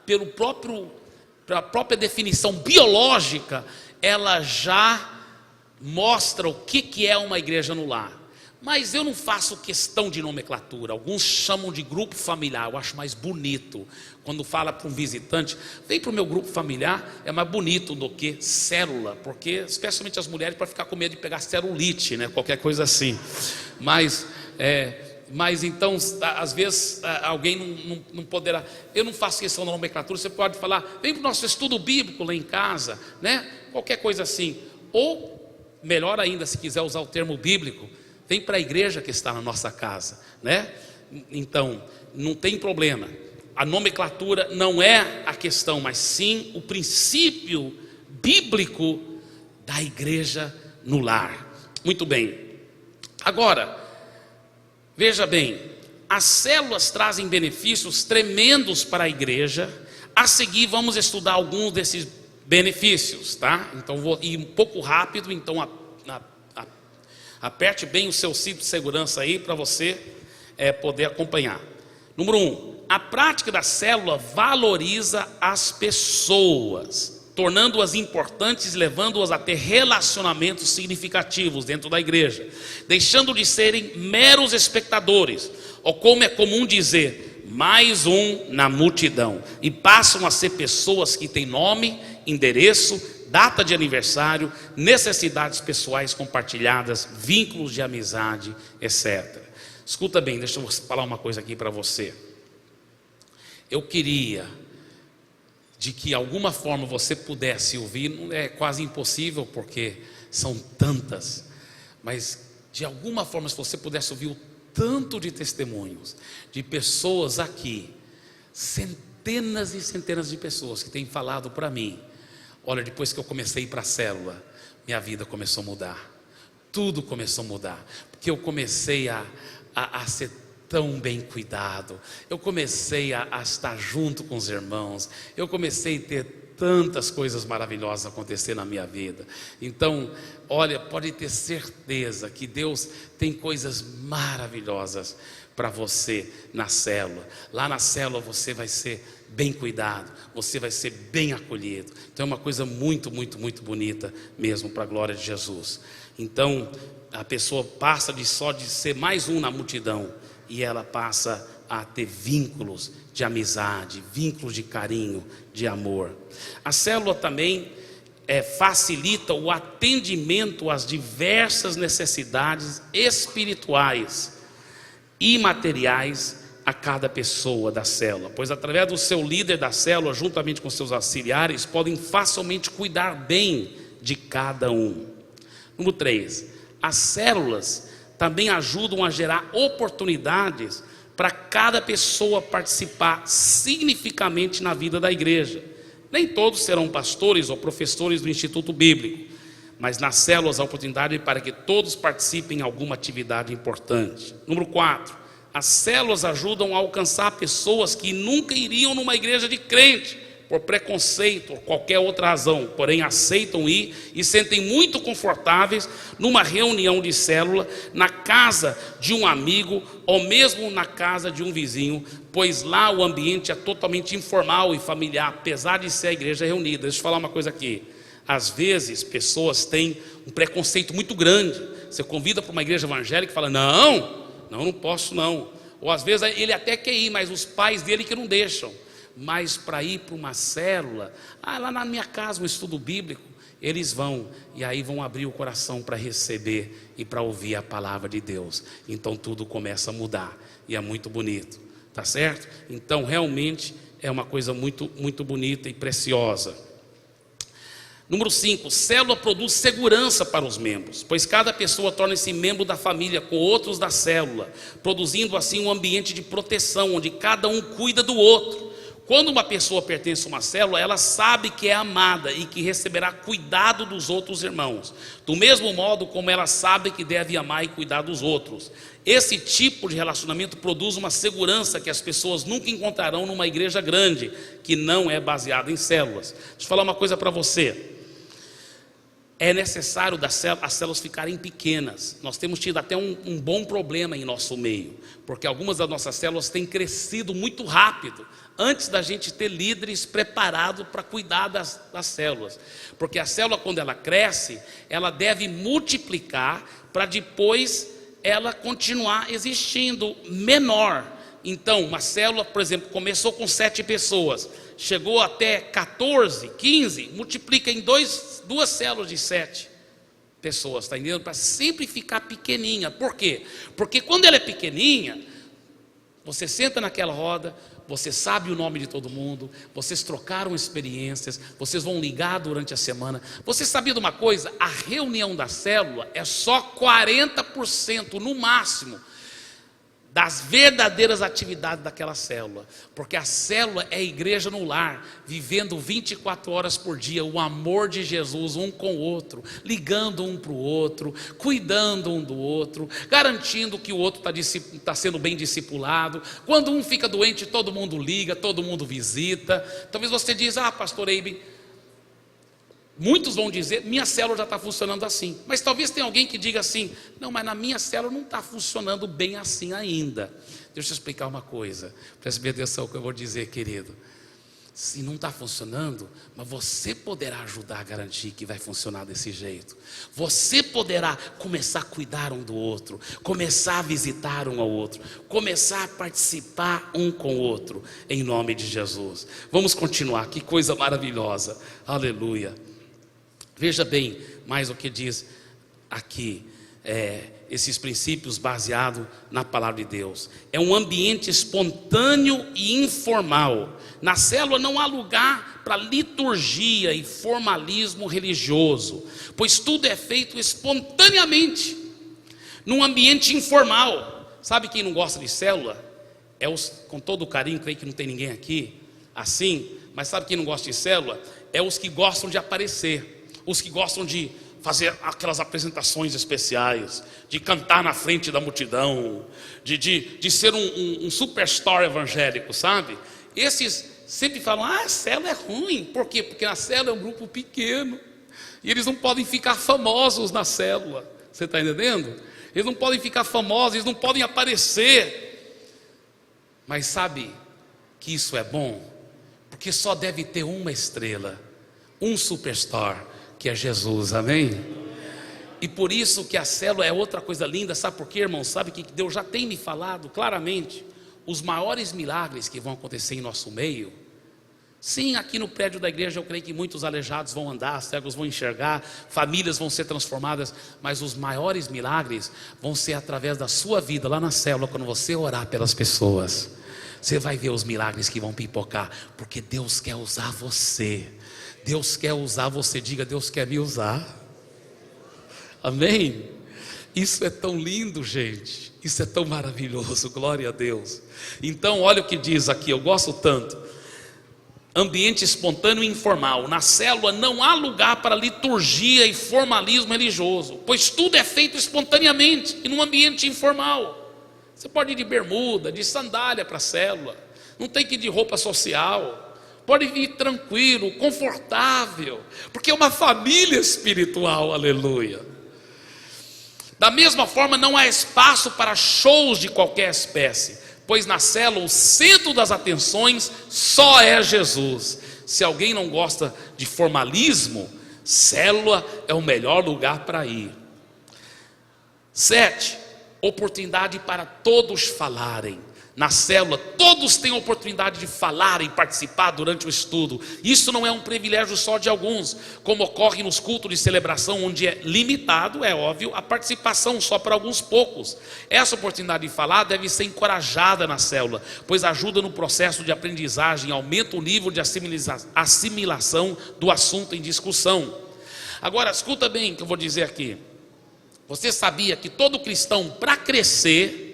pela própria definição biológica, ela já mostra o que é uma igreja no lar. Mas eu não faço questão de nomenclatura. Alguns chamam de grupo familiar. Eu acho mais bonito quando fala para um visitante: vem para o meu grupo familiar. É mais bonito do que célula, porque especialmente as mulheres, para ficar com medo de pegar celulite, né? Qualquer coisa assim. Mas então, às vezes, alguém não poderá. Eu não faço questão da nomenclatura. Você pode falar: vem para o nosso estudo bíblico lá em casa, né? Qualquer coisa assim. Ou, melhor ainda, se quiser usar o termo bíblico, vem para a igreja que está na nossa casa, né? Então, não tem problema. A nomenclatura não é a questão, mas sim o princípio bíblico da igreja no lar. Muito bem. Agora, veja bem, as células trazem benefícios tremendos para a igreja. A seguir vamos estudar alguns desses benefícios, tá? Então vou ir um pouco rápido, então aperte bem o seu cinto de segurança aí para você poder acompanhar. Número 1, a prática da célula valoriza as pessoas, tornando-as importantes e levando-as a ter relacionamentos significativos dentro da igreja, deixando de serem meros espectadores, ou como é comum dizer, mais um na multidão, e passam a ser pessoas que têm nome, endereço, data de aniversário, necessidades pessoais compartilhadas, vínculos de amizade, etc. Escuta bem, deixa eu falar uma coisa aqui para você. Eu queria de que alguma forma você pudesse ouvir, não é quase impossível porque são tantas, mas de alguma forma, se você pudesse ouvir o tanto de testemunhos de pessoas aqui, centenas e centenas de pessoas que têm falado para mim: olha, depois que eu comecei a ir para a célula, minha vida começou a mudar, tudo começou a mudar, porque eu comecei a ser tão bem cuidado, eu comecei a estar junto com os irmãos, eu comecei a ter tantas coisas maravilhosas acontecer na minha vida. Então, olha, pode ter certeza que Deus tem coisas maravilhosas para você na célula. Lá na célula você vai ser bem cuidado, você vai ser bem acolhido. Então é uma coisa muito, muito, muito bonita mesmo, para a glória de Jesus. Então a pessoa passa de ser mais um na multidão, e ela passa a ter vínculos de amizade, vínculos de carinho, de amor. A célula também facilita o atendimento às diversas necessidades espirituais e materiais a cada pessoa da célula, pois através do seu líder da célula, juntamente com seus auxiliares, podem facilmente cuidar bem de cada um. Número 3, as células também ajudam a gerar oportunidades para cada pessoa participar significativamente na vida da igreja. Nem todos serão pastores ou professores do Instituto Bíblico, mas nas células a oportunidade é para que todos participem em alguma atividade importante. Número 4, as células ajudam a alcançar pessoas que nunca iriam numa igreja de crente, por preconceito ou qualquer outra razão, porém aceitam ir e sentem muito confortáveis numa reunião de célula, na casa de um amigo ou mesmo na casa de um vizinho, pois lá o ambiente é totalmente informal e familiar, apesar de ser a igreja reunida. Deixa eu falar uma coisa aqui. Às vezes pessoas têm um preconceito muito grande. Você convida para uma igreja evangélica e fala: não posso não. Ou às vezes ele até quer ir, mas os pais dele que não deixam. Mas para ir para uma célula, lá na minha casa, um estudo bíblico, eles vão, e aí vão abrir o coração para receber e para ouvir a palavra de Deus. Então tudo começa a mudar, e é muito bonito, tá certo? Então realmente é uma coisa muito, muito bonita e preciosa. Número 5, célula produz segurança para os membros, pois cada pessoa torna-se membro da família com outros da célula, produzindo assim um ambiente de proteção, onde cada um cuida do outro. Quando uma pessoa pertence a uma célula, ela sabe que é amada e que receberá cuidado dos outros irmãos, do mesmo modo como ela sabe que deve amar e cuidar dos outros. Esse tipo de relacionamento produz uma segurança que as pessoas nunca encontrarão numa igreja grande, que não é baseada em células. Deixa eu falar uma coisa para você. É necessário as células ficarem pequenas. Nós temos tido até um bom problema em nosso meio, porque algumas das nossas células têm crescido muito rápido, antes da gente ter líderes preparados para cuidar das células. Porque a célula, quando ela cresce, ela deve multiplicar para depois ela continuar existindo menor. Então, uma célula, por exemplo, começou com 7 pessoas, chegou até 14, 15, multiplica em duas células de 7 pessoas, está entendendo? Para sempre ficar pequenininha. Por quê? Porque quando ela é pequenininha, você senta naquela roda, você sabe o nome de todo mundo, vocês trocaram experiências, vocês vão ligar durante a semana. Você sabia de uma coisa? A reunião da célula é só 40% no máximo das verdadeiras atividades daquela célula, porque a célula é a igreja no lar, vivendo 24 horas por dia o amor de Jesus um com o outro, ligando um para o outro, cuidando um do outro, garantindo que o outro está sendo bem discipulado. Quando um fica doente, todo mundo liga, todo mundo visita. Talvez você diz: pastor Eibe, muitos vão dizer, minha célula já está funcionando assim. Mas talvez tenha alguém que diga assim: não, mas na minha célula não está funcionando bem assim ainda. Deixa eu explicar uma coisa, preste bem atenção no que eu vou dizer, querido. Se não está funcionando, mas você poderá ajudar a garantir que vai funcionar desse jeito. Você poderá começar a cuidar um do outro, começar a visitar um ao outro, começar a participar um com o outro, em nome de Jesus. Vamos continuar, que coisa maravilhosa, aleluia. Veja bem mais o que diz aqui, esses princípios baseados na palavra de Deus. É um ambiente espontâneo e informal. Na célula não há lugar para liturgia e formalismo religioso, pois tudo é feito espontaneamente, num ambiente informal. Sabe quem não gosta de célula? Com todo carinho, creio que não tem ninguém aqui assim, mas sabe quem não gosta de célula? É os que gostam de aparecer, os que gostam de fazer aquelas apresentações especiais, de cantar na frente da multidão, de ser um superstar evangélico, sabe? Esses sempre falam: a célula é ruim. Por quê? Porque a célula é um grupo pequeno, e eles não podem ficar famosos na célula. Você está entendendo? Eles não podem ficar famosos, eles não podem aparecer. Mas sabe que isso é bom? Porque só deve ter uma estrela, um superstar, que é Jesus, amém? E por isso que a célula é outra coisa linda. Sabe por quê, irmão? Sabe que Deus já tem me falado claramente? Os maiores milagres que vão acontecer em nosso meio, sim, aqui no prédio da igreja eu creio que muitos aleijados vão andar, cegos vão enxergar, famílias vão ser transformadas, mas os maiores milagres vão ser através da sua vida lá na célula. Quando você orar pelas pessoas, você vai ver os milagres que vão pipocar, porque Deus quer usar você. Deus quer usar você, diga: Deus quer me usar, amém? Isso é tão lindo, gente, isso é tão maravilhoso, glória a Deus. Então olha o que diz aqui, eu gosto tanto. Ambiente espontâneo e informal. Na célula não há lugar para liturgia e formalismo religioso, pois tudo é feito espontaneamente e num ambiente informal. Você pode ir de bermuda, de sandália para a célula, não tem que ir de roupa social. pode vir tranquilo, confortável, porque é uma família espiritual, aleluia. Da mesma forma, não há espaço para shows de qualquer espécie, pois na célula o centro das atenções só é Jesus. Se alguém não gosta de formalismo, célula é o melhor lugar para ir. 7, oportunidade para todos falarem. Na célula, todos têm a oportunidade de falar e participar durante o estudo. Isso não é um privilégio só de alguns, como ocorre nos cultos de celebração, onde é limitado, é óbvio, a participação só para alguns poucos. Essa oportunidade de falar deve ser encorajada na célula, pois ajuda no processo de aprendizagem, aumenta o nível de assimilação do assunto em discussão. Agora, escuta bem o que eu vou dizer aqui. Você sabia que todo cristão, para crescer,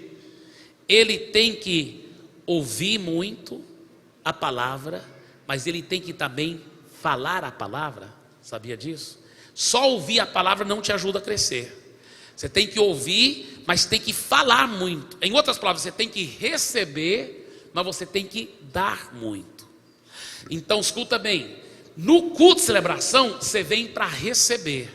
ele tem que ouvir muito a palavra, mas ele tem que também falar a palavra? Sabia disso? Só ouvir a palavra não te ajuda a crescer. Você tem que ouvir, mas tem que falar muito. Em outras palavras, você tem que receber, mas você tem que dar muito. Então, escuta bem, no culto de celebração, você vem para receber.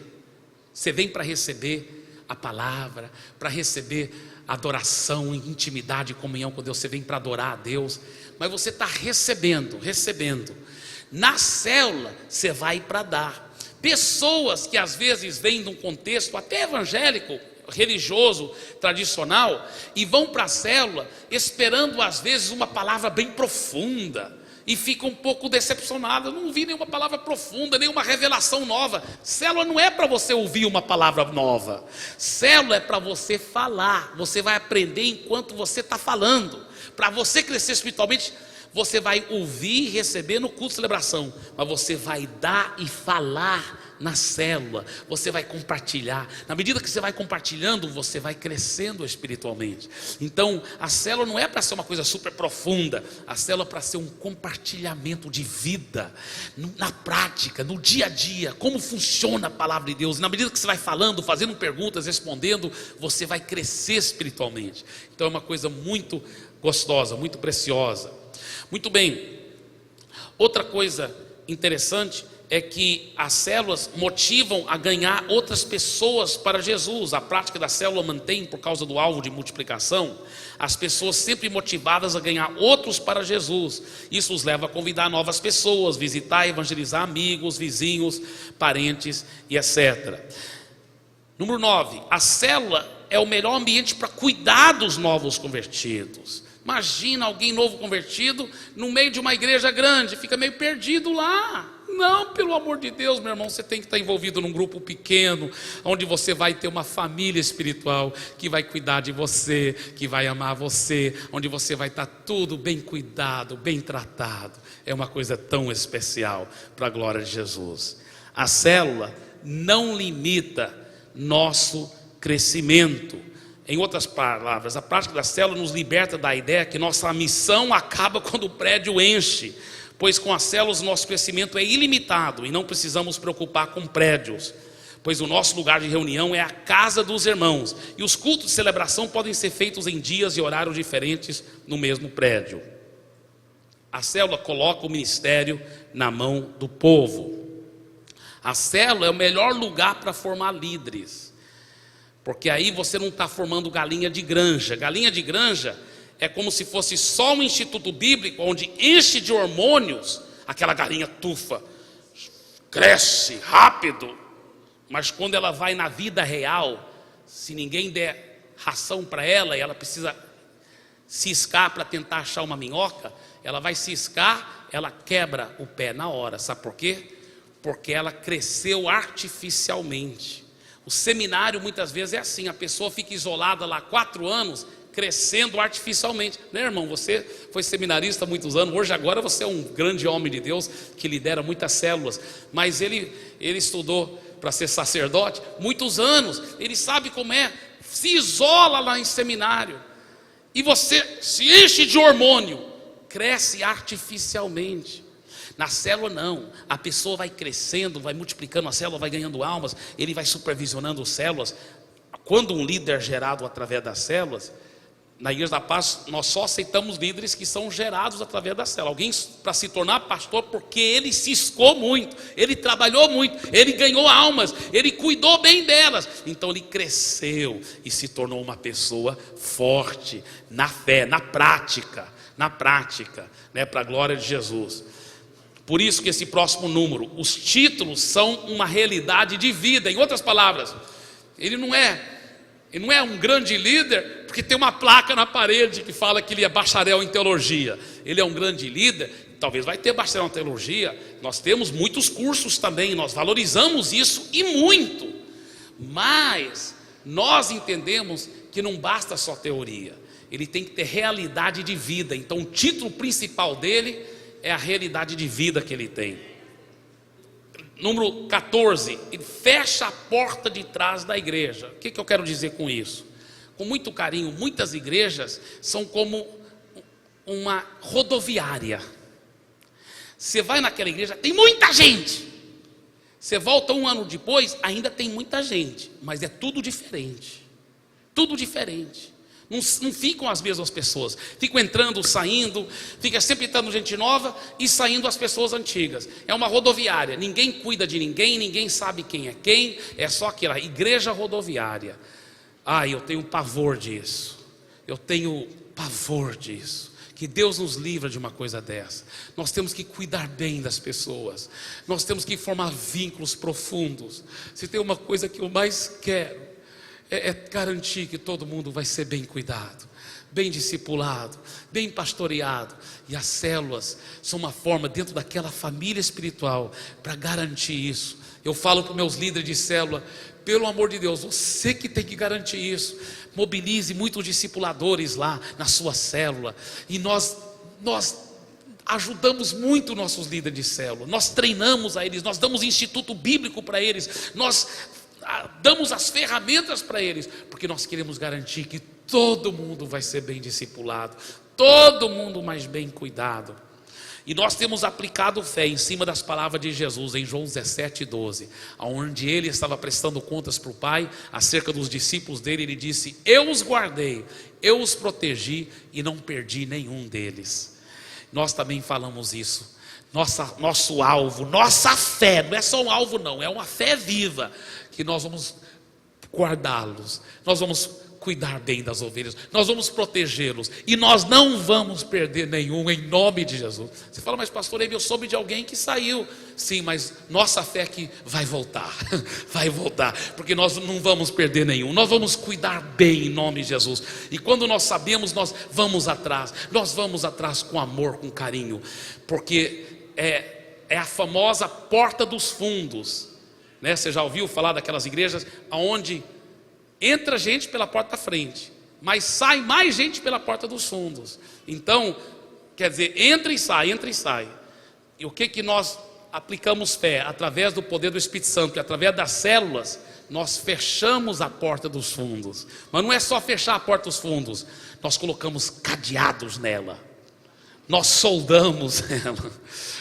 Você vem para receber a palavra, para receber adoração, intimidade, comunhão com Deus. Você vem para adorar a Deus, mas você está recebendo. Na célula você vai para dar. Pessoas que às vezes vêm de um contexto até evangélico, religioso, tradicional, e vão para a célula esperando às vezes uma palavra bem profunda, e fica um pouco decepcionado. Eu não ouvi nenhuma palavra profunda, nenhuma revelação nova. Célula não é para você ouvir uma palavra nova. Célula é para você falar. Você vai aprender enquanto você está falando. Para você crescer espiritualmente, você vai ouvir e receber no culto de celebração, mas você vai dar e falar na célula. Você vai compartilhar. Na medida que você vai compartilhando, você vai crescendo espiritualmente. Então a célula não é para ser uma coisa super profunda. A célula é para ser um compartilhamento de vida, na prática, no dia a dia, como funciona a palavra de Deus. Na medida que você vai falando, fazendo perguntas, respondendo, você vai crescer espiritualmente. Então é uma coisa muito gostosa, muito preciosa. Muito bem, outra coisa interessante é que as células motivam a ganhar outras pessoas para Jesus. A prática da célula mantém, por causa do alvo de multiplicação, as pessoas sempre motivadas a ganhar outros para Jesus. Isso os leva a convidar novas pessoas, visitar e evangelizar amigos, vizinhos, parentes e etc. Número 9, a célula é o melhor ambiente para cuidar dos novos convertidos. Imagina alguém novo convertido no meio de uma igreja grande, fica meio perdido lá. Não, pelo amor de Deus, meu irmão, você tem que estar envolvido num grupo pequeno, onde você vai ter uma família espiritual que vai cuidar de você, que vai amar você, onde você vai estar tudo bem cuidado, bem tratado. É uma coisa tão especial para a glória de Jesus. A célula não limita nosso crescimento. Em outras palavras, a prática da célula nos liberta da ideia que nossa missão acaba quando o prédio enche, pois com as células nosso crescimento é ilimitado e não precisamos preocupar com prédios, pois o nosso lugar de reunião é a casa dos irmãos, e os cultos de celebração podem ser feitos em dias e horários diferentes no mesmo prédio. A célula coloca o ministério na mão do povo. A célula é o melhor lugar para formar líderes, porque aí você não está formando galinha de granja. Galinha de granja é como se fosse só um instituto bíblico, onde enche de hormônios, aquela galinha tufa, cresce rápido, mas quando ela vai na vida real, se ninguém der ração para ela, e ela precisa ciscar para tentar achar uma minhoca, ela vai ciscar, ela quebra o pé na hora. Sabe por quê? Porque ela cresceu artificialmente. O seminário muitas vezes é assim, a pessoa fica isolada lá 4 anos, crescendo artificialmente. Né, irmão? Você foi seminarista há muitos anos, hoje agora você é um grande homem de Deus, que lidera muitas células, mas ele estudou para ser sacerdote muitos anos, ele sabe como é, se isola lá em seminário, e você se enche de hormônio, cresce artificialmente. Na célula não, a pessoa vai crescendo, vai multiplicando a célula, vai ganhando almas, ele vai supervisionando as células. Quando um líder é gerado através das células, Na Igreja da Paz, nós só aceitamos líderes que são gerados através da célula. Alguém para se tornar pastor porque ele se escou muito, ele trabalhou muito, ele ganhou almas, ele cuidou bem delas. Então ele cresceu e se tornou uma pessoa forte na fé, na prática, né, para a glória de Jesus. Por isso que esse próximo número, os títulos são uma realidade de vida. Em outras palavras, ele não é um grande líder porque tem uma placa na parede que fala que ele é bacharel em teologia. Ele é um grande líder, talvez vai ter bacharel em teologia. Nós temos muitos cursos também, nós valorizamos isso e muito. Mas nós entendemos que não basta só teoria. Ele tem que ter realidade de vida. Então o título principal dele é a realidade de vida que ele tem. Número 14, ele fecha a porta de trás da igreja. O que eu quero dizer com isso? Com muito carinho, muitas igrejas são como uma rodoviária. Você vai naquela igreja, tem muita gente. Você volta um ano depois, ainda tem muita gente, mas é tudo diferente. Tudo diferente. Não ficam as mesmas pessoas, ficam entrando, saindo, fica sempre entrando gente nova e saindo as pessoas antigas. É uma rodoviária, ninguém cuida de ninguém, ninguém sabe quem, é só aquela igreja rodoviária. Eu tenho pavor disso, que Deus nos livra de uma coisa dessa. Nós temos que cuidar bem das pessoas, nós temos que formar vínculos profundos. Se tem uma coisa que eu mais quero, é garantir que todo mundo vai ser bem cuidado, bem discipulado, bem pastoreado. E as células são uma forma dentro daquela família espiritual para garantir isso. Eu falo para os meus líderes de célula, pelo amor de Deus, você que tem que garantir isso. Mobilize muitos discipuladores lá na sua célula. E nós ajudamos muito nossos líderes de célula, nós treinamos a eles, nós damos instituto bíblico para eles, nós damos as ferramentas para eles, porque nós queremos garantir que todo mundo vai ser bem discipulado, todo mundo mais bem cuidado. E nós temos aplicado fé em cima das palavras de Jesus em João 17:12, onde ele estava prestando contas para o Pai acerca dos discípulos dele. Ele disse: eu os guardei, eu os protegi e não perdi nenhum deles. Nós também falamos isso. Nosso alvo, nossa fé, não é só um alvo não, é uma fé viva, que nós vamos guardá-los, nós vamos cuidar bem das ovelhas, nós vamos protegê-los, e nós não vamos perder nenhum, em nome de Jesus. Você fala, mas pastor, eu soube de alguém que saiu. Sim, mas nossa fé é que vai voltar, vai voltar, porque nós não vamos perder nenhum, nós vamos cuidar bem em nome de Jesus. E quando nós sabemos, nós vamos atrás com amor, com carinho, porque é a famosa porta dos fundos, né? Você já ouviu falar daquelas igrejas onde entra gente pela porta da frente, mas sai mais gente pela porta dos fundos. Então, quer dizer, entra e sai. E o que nós aplicamos fé? Através do poder do Espírito Santo, e através das células, nós fechamos a porta dos fundos. Mas não é só fechar a porta dos fundos, nós colocamos cadeados nela, nós soldamos ela.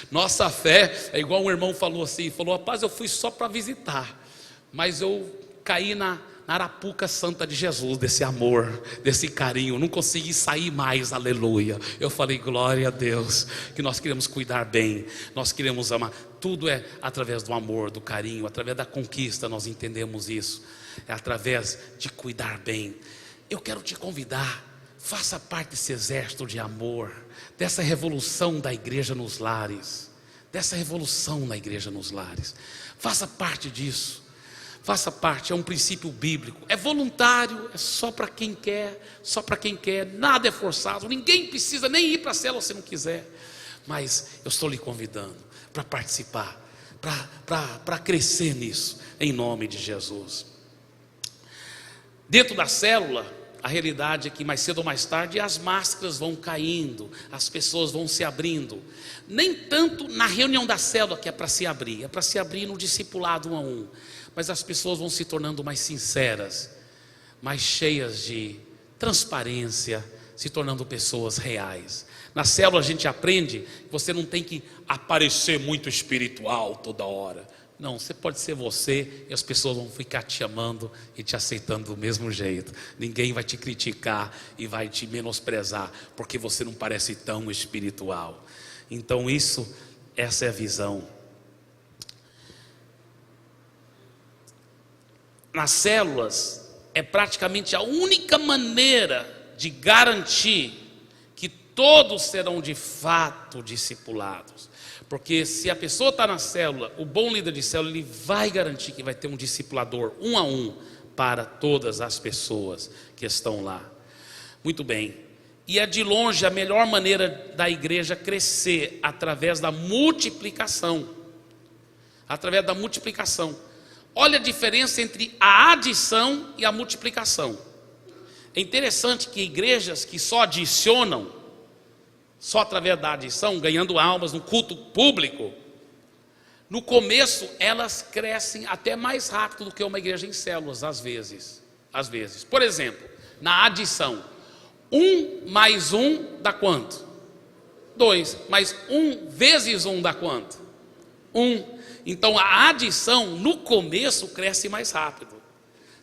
Nossa fé é igual um irmão falou assim, rapaz, eu fui só para visitar, mas eu caí na arapuca santa de Jesus, desse amor, desse carinho, não consegui sair mais, aleluia. Eu falei, glória a Deus, que nós queremos cuidar bem, nós queremos amar. Tudo é através do amor, do carinho, através da conquista, nós entendemos isso. É através de cuidar bem. Eu quero te convidar, faça parte desse exército de amor, dessa revolução da igreja nos lares, faça parte disso. Faça parte, é um princípio bíblico, é voluntário, é só para quem quer, nada é forçado, ninguém precisa nem ir para a célula se não quiser, mas eu estou lhe convidando para participar, para crescer nisso, em nome de Jesus. Dentro da célula, a realidade é que mais cedo ou mais tarde as máscaras vão caindo, as pessoas vão se abrindo, nem tanto na reunião da célula que é para se abrir no discipulado 1 a 1, mas as pessoas vão se tornando mais sinceras, mais cheias de transparência, se tornando pessoas reais. Na célula a gente aprende que você não tem que aparecer muito espiritual toda hora. Não, você pode ser você e as pessoas vão ficar te amando e te aceitando do mesmo jeito. Ninguém vai te criticar e vai te menosprezar porque você não parece tão espiritual. Então essa é a visão. Nas células é praticamente a única maneira de garantir que todos serão de fato discipulados. Porque se a pessoa está na célula, o bom líder de célula, ele vai garantir que vai ter um discipulador um a um para todas as pessoas que estão lá. Muito bem. E é de longe a melhor maneira da igreja crescer através da multiplicação. Através da multiplicação. Olha a diferença entre a adição e a multiplicação. É interessante que igrejas que só adicionam, só através da adição, ganhando almas no culto público, no começo elas crescem até mais rápido do que uma igreja em células, às vezes. Por exemplo, na adição, 1 mais 1 dá quanto? 2, mas 1 vezes 1 dá quanto? 1. Então a adição no começo cresce mais rápido.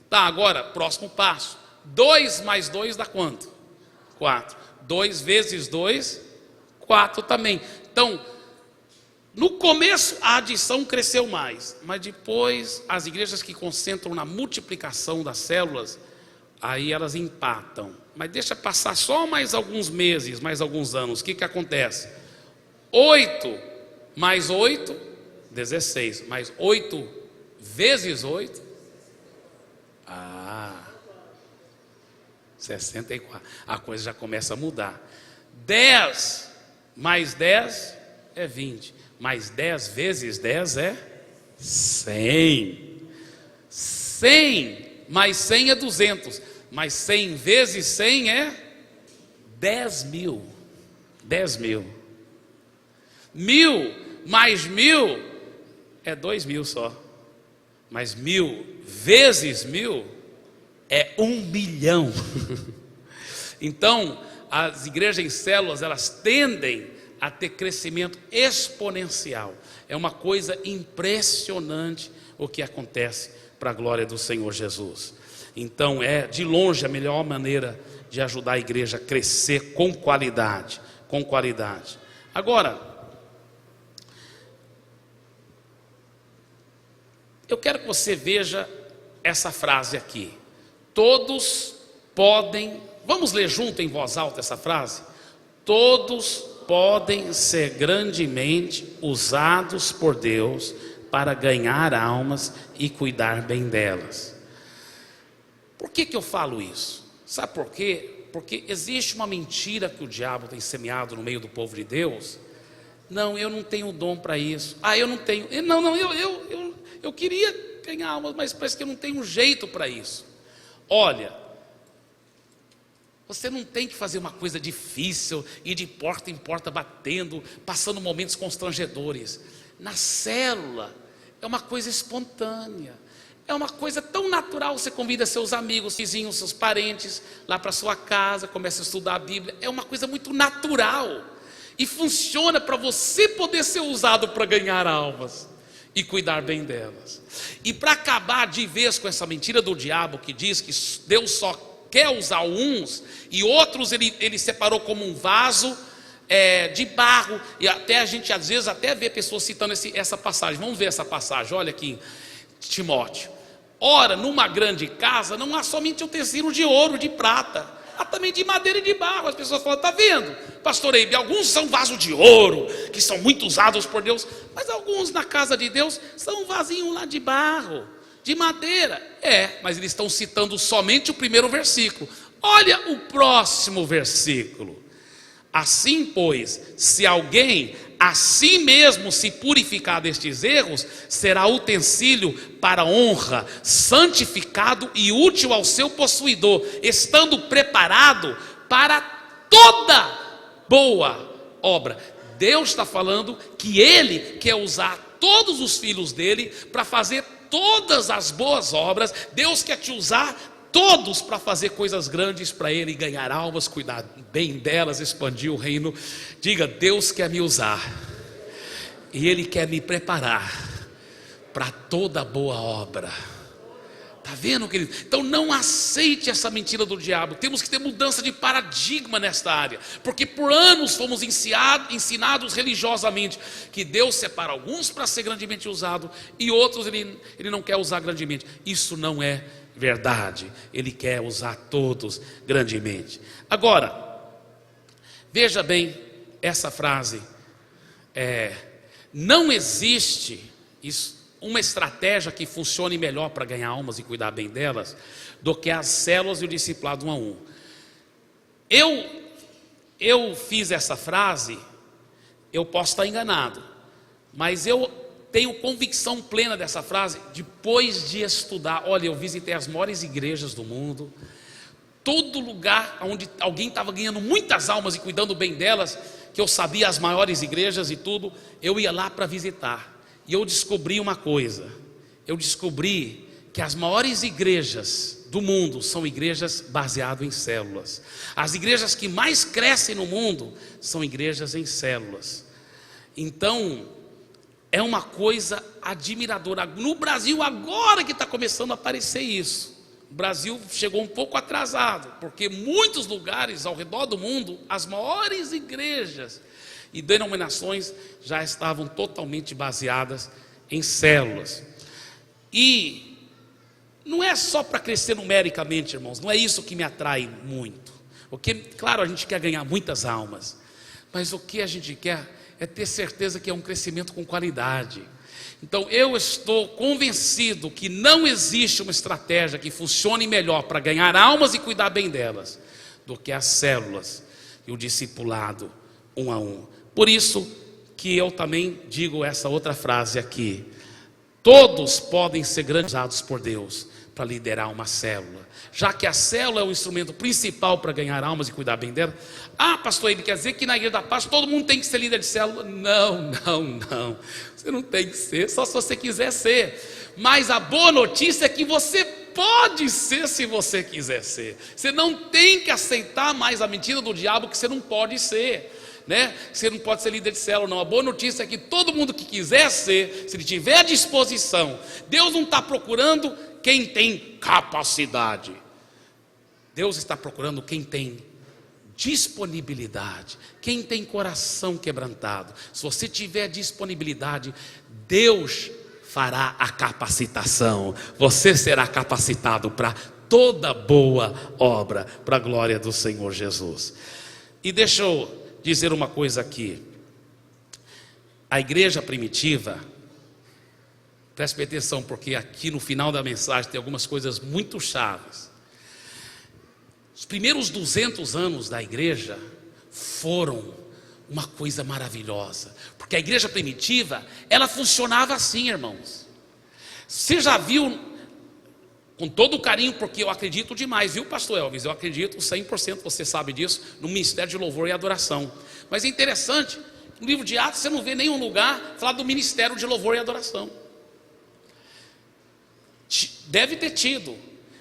Tá, agora, próximo passo. 2 mais 2 dá quanto? 4. 2 vezes 2, 4 também. Então, no começo a adição cresceu mais, mas depois as igrejas que concentram na multiplicação das células, aí elas empatam. Mas deixa passar só mais alguns meses, mais alguns anos. O que acontece? 8 mais 8, 16, mais 8 vezes 8, 64. A coisa já começa a mudar. 10 mais 10 é 20, mais 10 vezes 10 é 100. 100 mais 100 é 200, mais 100 vezes 100 é 10 mil. 10 mil. 1000 mais 1000 é 2.000 só, mas 1000 vezes 1000 é 1 bilhão. Então, as igrejas em células, elas tendem a ter crescimento exponencial. É uma coisa impressionante o que acontece para a glória do Senhor Jesus. Então, é de longe a melhor maneira de ajudar a igreja a crescer com qualidade, com qualidade. Agora, eu quero que você veja essa frase aqui. Todos podem, vamos ler junto em voz alta essa frase? Todos podem ser grandemente usados por Deus para ganhar almas e cuidar bem delas. Por que eu falo isso? Sabe por quê? Porque existe uma mentira que o diabo tem semeado no meio do povo de Deus. Não, eu não tenho dom para isso. Eu não tenho. Eu queria ganhar almas, mas parece que eu não tenho jeito para isso. Olha, você não tem que fazer uma coisa difícil, ir de porta em porta batendo, passando momentos constrangedores. Na célula é uma coisa espontânea, é uma coisa tão natural. Você convida seus amigos, vizinhos, seus parentes lá para sua casa, começa a estudar a Bíblia. É uma coisa muito natural e funciona para você poder ser usado para ganhar almas e cuidar bem delas. E para acabar de vez com essa mentira do diabo que diz que Deus só quer usar uns e outros ele separou como um vaso de barro. E até a gente às vezes até vê pessoas citando essa passagem. Vamos ver essa passagem, olha aqui, Timóteo. Ora, numa grande casa não há somente utensílio de ouro, de prata, há também de madeira e de barro. As pessoas falam, está vendo, pastor Eibe, alguns são vasos de ouro, que são muito usados por Deus, mas alguns na casa de Deus são vasinhos lá de barro, de madeira. Mas eles estão citando somente o primeiro versículo. Olha o próximo versículo. Assim, pois, se alguém a si mesmo se purificar destes erros, será utensílio para honra, santificado e útil ao seu possuidor, estando preparado para toda boa obra. Deus está falando que Ele quer usar todos os filhos dele para fazer todas as boas obras. Deus quer te usar todos para fazer coisas grandes para Ele, ganhar almas, cuidar bem delas, expandir o reino. Diga, Deus quer me usar e Ele quer me preparar para toda boa obra. Está vendo, querido? Então não aceite essa mentira do diabo. Temos que ter mudança de paradigma nesta área, porque por anos fomos ensinados religiosamente que Deus separa alguns para ser grandemente usado e outros ele não quer usar grandemente. Isso não é verdade. Ele quer usar todos grandemente. Agora, veja bem essa frase. Não existe uma estratégia que funcione melhor para ganhar almas e cuidar bem delas do que as células e o discipulado 1 a 1. Eu fiz essa frase, eu posso estar enganado, mas eu tenho convicção plena dessa frase depois de estudar. Olha, eu visitei as maiores igrejas do mundo, todo lugar onde alguém estava ganhando muitas almas e cuidando bem delas, que eu sabia as maiores igrejas e tudo, eu ia lá para visitar. E eu descobri uma coisa, eu descobri que as maiores igrejas do mundo são igrejas baseadas em células. As igrejas que mais crescem no mundo são igrejas em células. Então, é uma coisa admiradora. No Brasil agora que está começando a aparecer isso. O Brasil chegou um pouco atrasado, porque muitos lugares ao redor do mundo, as maiores igrejas e denominações já estavam totalmente baseadas em células. E não é só para crescer numericamente, irmãos, não é isso que me atrai muito. Porque, claro, a gente quer ganhar muitas almas, mas o que a gente quer é ter certeza que é um crescimento com qualidade. Então eu estou convencido que não existe uma estratégia que funcione melhor para ganhar almas e cuidar bem delas do que as células e o discipulado 1 a 1. Por isso que eu também digo essa outra frase aqui: todos podem ser usados por Deus para liderar uma célula, já que a célula é o instrumento principal para ganhar almas e cuidar bem dela. Ah, pastor, ele quer dizer que na Igreja da Paz todo mundo tem que ser líder de célula? Não, você não tem que ser, só se você quiser ser. Mas a boa notícia é que você pode ser se você quiser ser. Você não tem que aceitar mais a mentira do diabo que você não pode ser, né? Você não pode ser líder de célula, não. A boa notícia é que todo mundo que quiser ser, se ele tiver à disposição, Deus não está procurando quem tem capacidade, Deus está procurando quem tem disponibilidade, quem tem coração quebrantado. Se você tiver disponibilidade, Deus fará a capacitação, você será capacitado para toda boa obra, para a glória do Senhor Jesus. E deixa eu dizer uma coisa aqui: a igreja primitiva, preste atenção, porque aqui no final da mensagem tem algumas coisas muito chaves. Os primeiros 200 anos da igreja foram uma coisa maravilhosa, porque a igreja primitiva, ela funcionava assim, irmãos. Você já viu, com todo o carinho, porque eu acredito demais, viu, pastor Elvis? Eu acredito 100%, você sabe disso, no ministério de louvor e adoração. Mas é interessante, no livro de Atos você não vê nenhum lugar falar do ministério de louvor e adoração. Deve ter tido,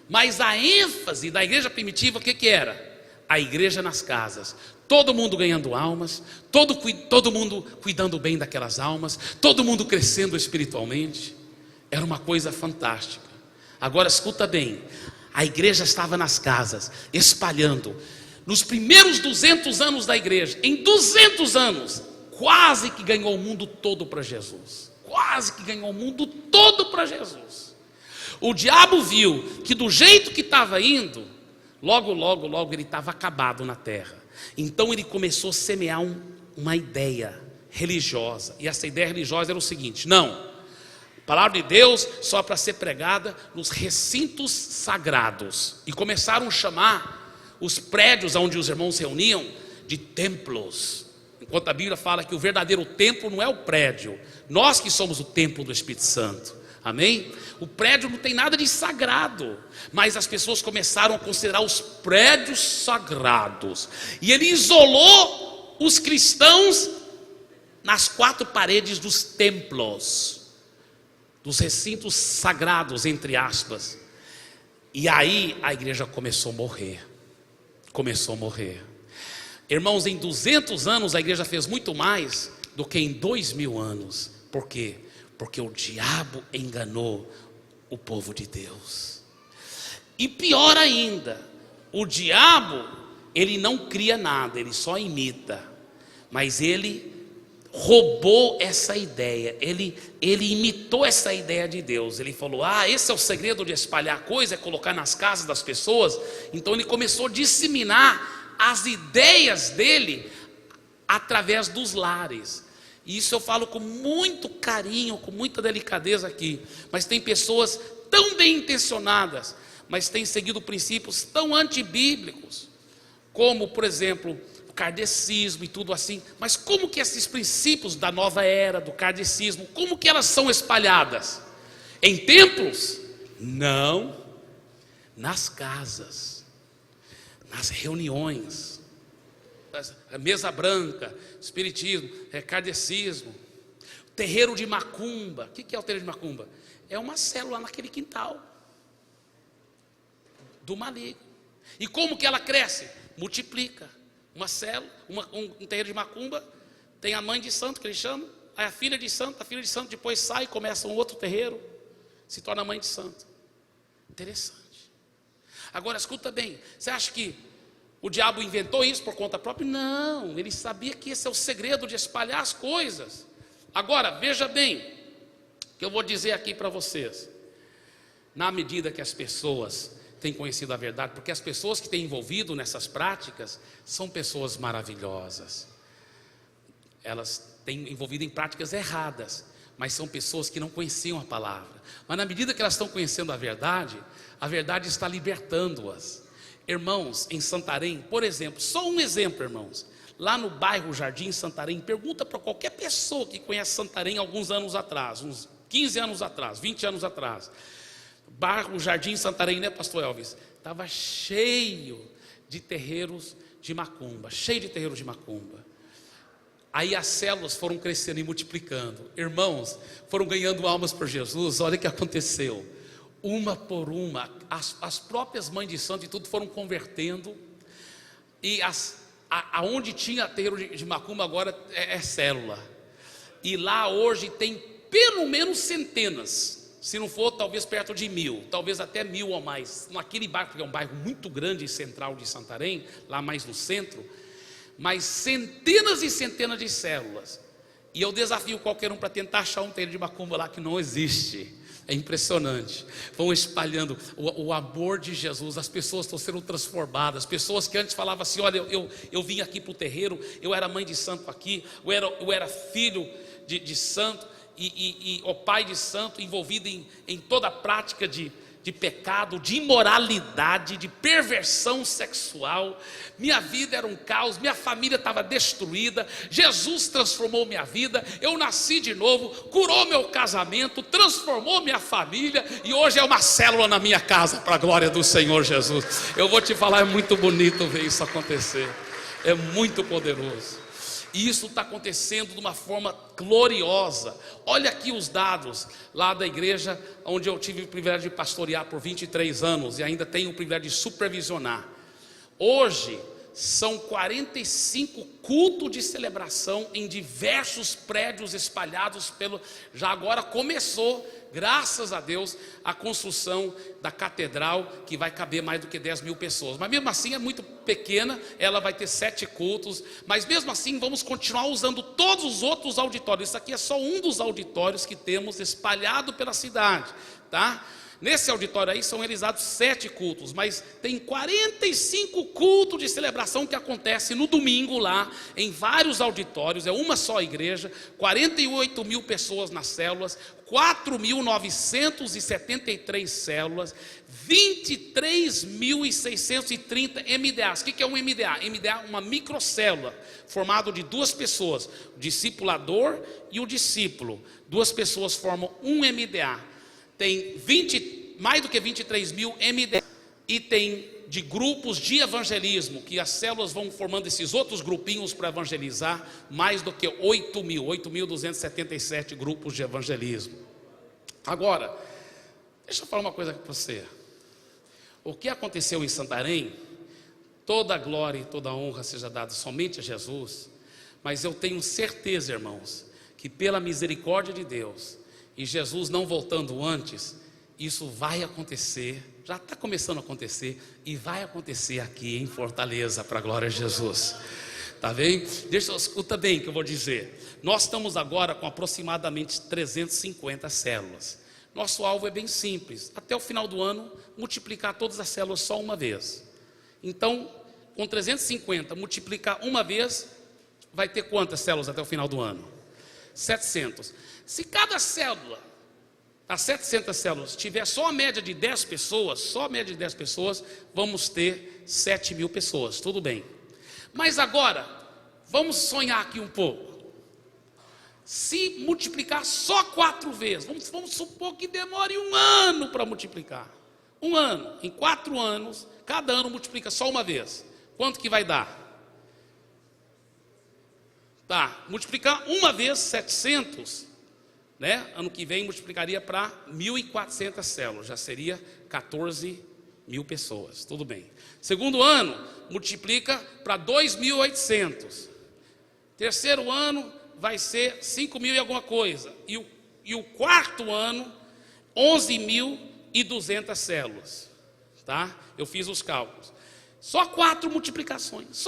mas a ênfase da igreja primitiva, o que era? A igreja nas casas, todo mundo ganhando almas, todo mundo cuidando bem daquelas almas, todo mundo crescendo espiritualmente. Era uma coisa fantástica. Agora escuta bem, a igreja estava nas casas, espalhando. Nos primeiros 200 anos da igreja, em 200 anos, quase que ganhou o mundo todo para Jesus. Quase que ganhou o mundo todo para Jesus. O diabo viu que do jeito que estava indo, logo ele estava acabado na terra. Então ele começou a semear uma ideia religiosa. E essa ideia religiosa era o seguinte: não, a palavra de Deus só para ser pregada nos recintos sagrados. E começaram a chamar os prédios onde os irmãos se reuniam de templos. Enquanto a Bíblia fala que o verdadeiro templo não é o prédio, nós que somos o templo do Espírito Santo. Amém? O prédio não tem nada de sagrado, mas as pessoas começaram a considerar os prédios sagrados. E ele isolou os cristãos nas 4 paredes dos templos, dos recintos sagrados, entre aspas. E aí a igreja começou a morrer. Irmãos, em 200 anos a igreja fez muito mais do que em 2000 anos. Por quê? Porque o diabo enganou o povo de Deus. E pior ainda, o diabo, ele não cria nada, ele só imita. Mas ele roubou essa ideia, ele imitou essa ideia de Deus. Ele falou: esse é o segredo de espalhar coisa, é colocar nas casas das pessoas. Então ele começou a disseminar as ideias dele através dos lares. E isso eu falo com muito carinho, com muita delicadeza aqui. Mas tem pessoas tão bem intencionadas, mas têm seguido princípios tão antibíblicos, como por exemplo o kardecismo e tudo assim. Mas como que esses princípios da nova era, do kardecismo, como que elas são espalhadas? Em templos? Não. Nas casas, nas reuniões, mesa branca, espiritismo, kardecismo, terreiro de macumba. O que é o terreiro de macumba? É uma célula naquele quintal do maligno. E como que ela cresce? Multiplica. Uma célula, um terreiro de macumba, tem a mãe de santo, que eles chamam, aí a filha de santo depois sai, começa um outro terreiro, se torna mãe de santo. Interessante. Agora escuta bem, você acha que o diabo inventou isso por conta própria? Não, ele sabia que esse é o segredo de espalhar as coisas. Agora, veja bem, o que eu vou dizer aqui para vocês. Na medida que as pessoas têm conhecido a verdade, porque as pessoas que têm envolvido nessas práticas são pessoas maravilhosas. Elas têm envolvido em práticas erradas, mas são pessoas que não conheciam a palavra. Mas na medida que elas estão conhecendo a verdade está libertando-as. Irmãos, em Santarém, por exemplo, só um exemplo, irmãos, lá no bairro Jardim Santarém, pergunta para qualquer pessoa que conhece Santarém alguns anos atrás, uns 15 anos atrás, 20 anos atrás, bairro Jardim Santarém, né, pastor Elvis? Estava cheio de terreiros de macumba, Aí as células foram crescendo e multiplicando. Irmãos, foram ganhando almas por Jesus. Olha o que aconteceu. Uma por uma, as próprias mães de santo e tudo foram convertendo. E aonde tinha terreiro de macumba agora é célula. E lá hoje tem pelo menos centenas, se não for talvez perto de 1000, talvez até 1000 ou mais. Naquele bairro, porque é um bairro muito grande e central de Santarém, lá mais no centro, mas centenas e centenas de células. E eu desafio qualquer um para tentar achar um terreiro de macumba lá que não existe. É impressionante. Vão espalhando o amor de Jesus. As pessoas estão sendo transformadas. Pessoas que antes falavam assim: olha, eu vim aqui para o terreiro, eu era mãe de santo aqui, eu era filho de santo e o pai de santo, envolvido em toda a prática de pecado, de imoralidade, de perversão sexual. Minha vida era um caos, minha família estava destruída. Jesus transformou minha vida, eu nasci de novo, curou meu casamento, transformou minha família, e hoje é uma célula na minha casa, para a glória do Senhor Jesus. Eu vou te falar, é muito bonito ver isso acontecer, é muito poderoso. E isso está acontecendo de uma forma gloriosa. Olha aqui os dados lá da igreja onde eu tive o privilégio de pastorear por 23 anos e ainda tenho o privilégio de supervisionar. Hoje são 45 cultos de celebração em diversos prédios espalhados pelo... Já agora começou, graças a Deus, a construção da catedral, que vai caber mais do que 10.000 pessoas. Mas mesmo assim é muito pequena, ela vai ter 7 cultos. Mas mesmo assim vamos continuar usando todos os outros auditórios. Isso aqui é só um dos auditórios que temos espalhado pela cidade, tá? Nesse auditório aí são realizados 7 cultos, mas tem 45 cultos de celebração que acontece no domingo lá, em vários auditórios. É uma só igreja, 48.000 pessoas nas células, 4.973 células, 23.630 MDAs. O que é um MDA? MDA é uma microcélula, formado de 2 pessoas, o discipulador e o discípulo. 2 pessoas formam um MDA. Tem mais do que 23.000 MDA. E tem de grupos de evangelismo, que as células vão formando esses outros grupinhos para evangelizar, mais do que 8.277 grupos de evangelismo. Agora, deixa eu falar uma coisa para você. O que aconteceu em Santarém, toda a glória e toda a honra seja dada somente a Jesus, mas eu tenho certeza, irmãos, que pela misericórdia de Deus e Jesus não voltando antes, isso vai acontecer, já está começando a acontecer, e vai acontecer aqui em Fortaleza, para a glória de Jesus. Está bem? Escuta bem o que eu vou dizer. Nós estamos agora com aproximadamente 350 células. Nosso alvo é bem simples, até o final do ano, multiplicar todas as células só uma vez. Então, com 350, multiplicar uma vez, vai ter quantas células até o final do ano? 700. Se cada célula, as 700 células, tiver só a média de 10 pessoas, vamos ter 7.000 pessoas, tudo bem. Mas agora, vamos sonhar aqui um pouco. Se multiplicar só 4 vezes, vamos supor que demore 1 ano para multiplicar. 1 ano, em 4 anos, cada ano multiplica só uma vez. Quanto que vai dar? Tá, multiplicar uma vez 700, né? Ano que vem multiplicaria para 1.400 células, já seria 14.000 pessoas, tudo bem. Segundo ano, multiplica para 2.800. Terceiro ano, vai ser 5.000 e alguma coisa. E o quarto ano, 11.200 células. Tá? Eu fiz os cálculos. Só 4 multiplicações.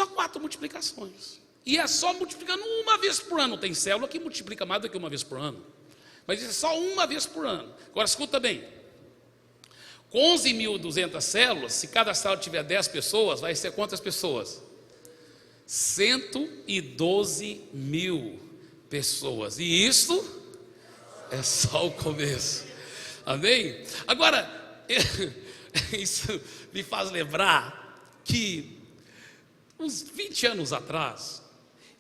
E é só multiplicando uma vez por ano. Tem célula que multiplica mais do que uma vez por ano. Mas isso é só uma vez por ano. Agora escuta bem. Com 11.200 células, se cada célula tiver 10 pessoas, vai ser quantas pessoas? 112.000 pessoas. E isso é só o começo. Amém? Agora, isso me faz lembrar que uns 20 anos atrás,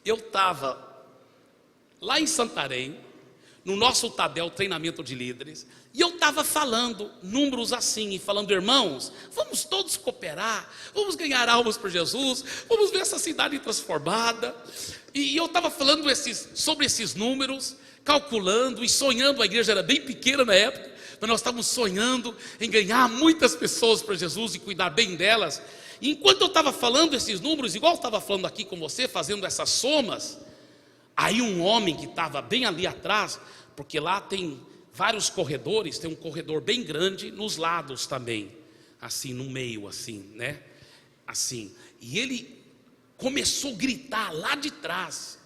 eu estava lá em Santarém, no nosso Tadel, treinamento de líderes, e eu estava falando números assim, e falando, irmãos, vamos todos cooperar, vamos ganhar almas para Jesus, vamos ver essa cidade transformada. E eu estava falando sobre esses números, calculando e sonhando. A igreja era bem pequena na época, mas nós estávamos sonhando em ganhar muitas pessoas para Jesus e cuidar bem delas. E enquanto eu estava falando esses números, igual eu estava falando aqui com você, fazendo essas somas, aí um homem que estava bem ali atrás, porque lá tem vários corredores, tem um corredor bem grande nos lados também, assim, no meio, assim, né? Assim, e ele começou a gritar lá de trás,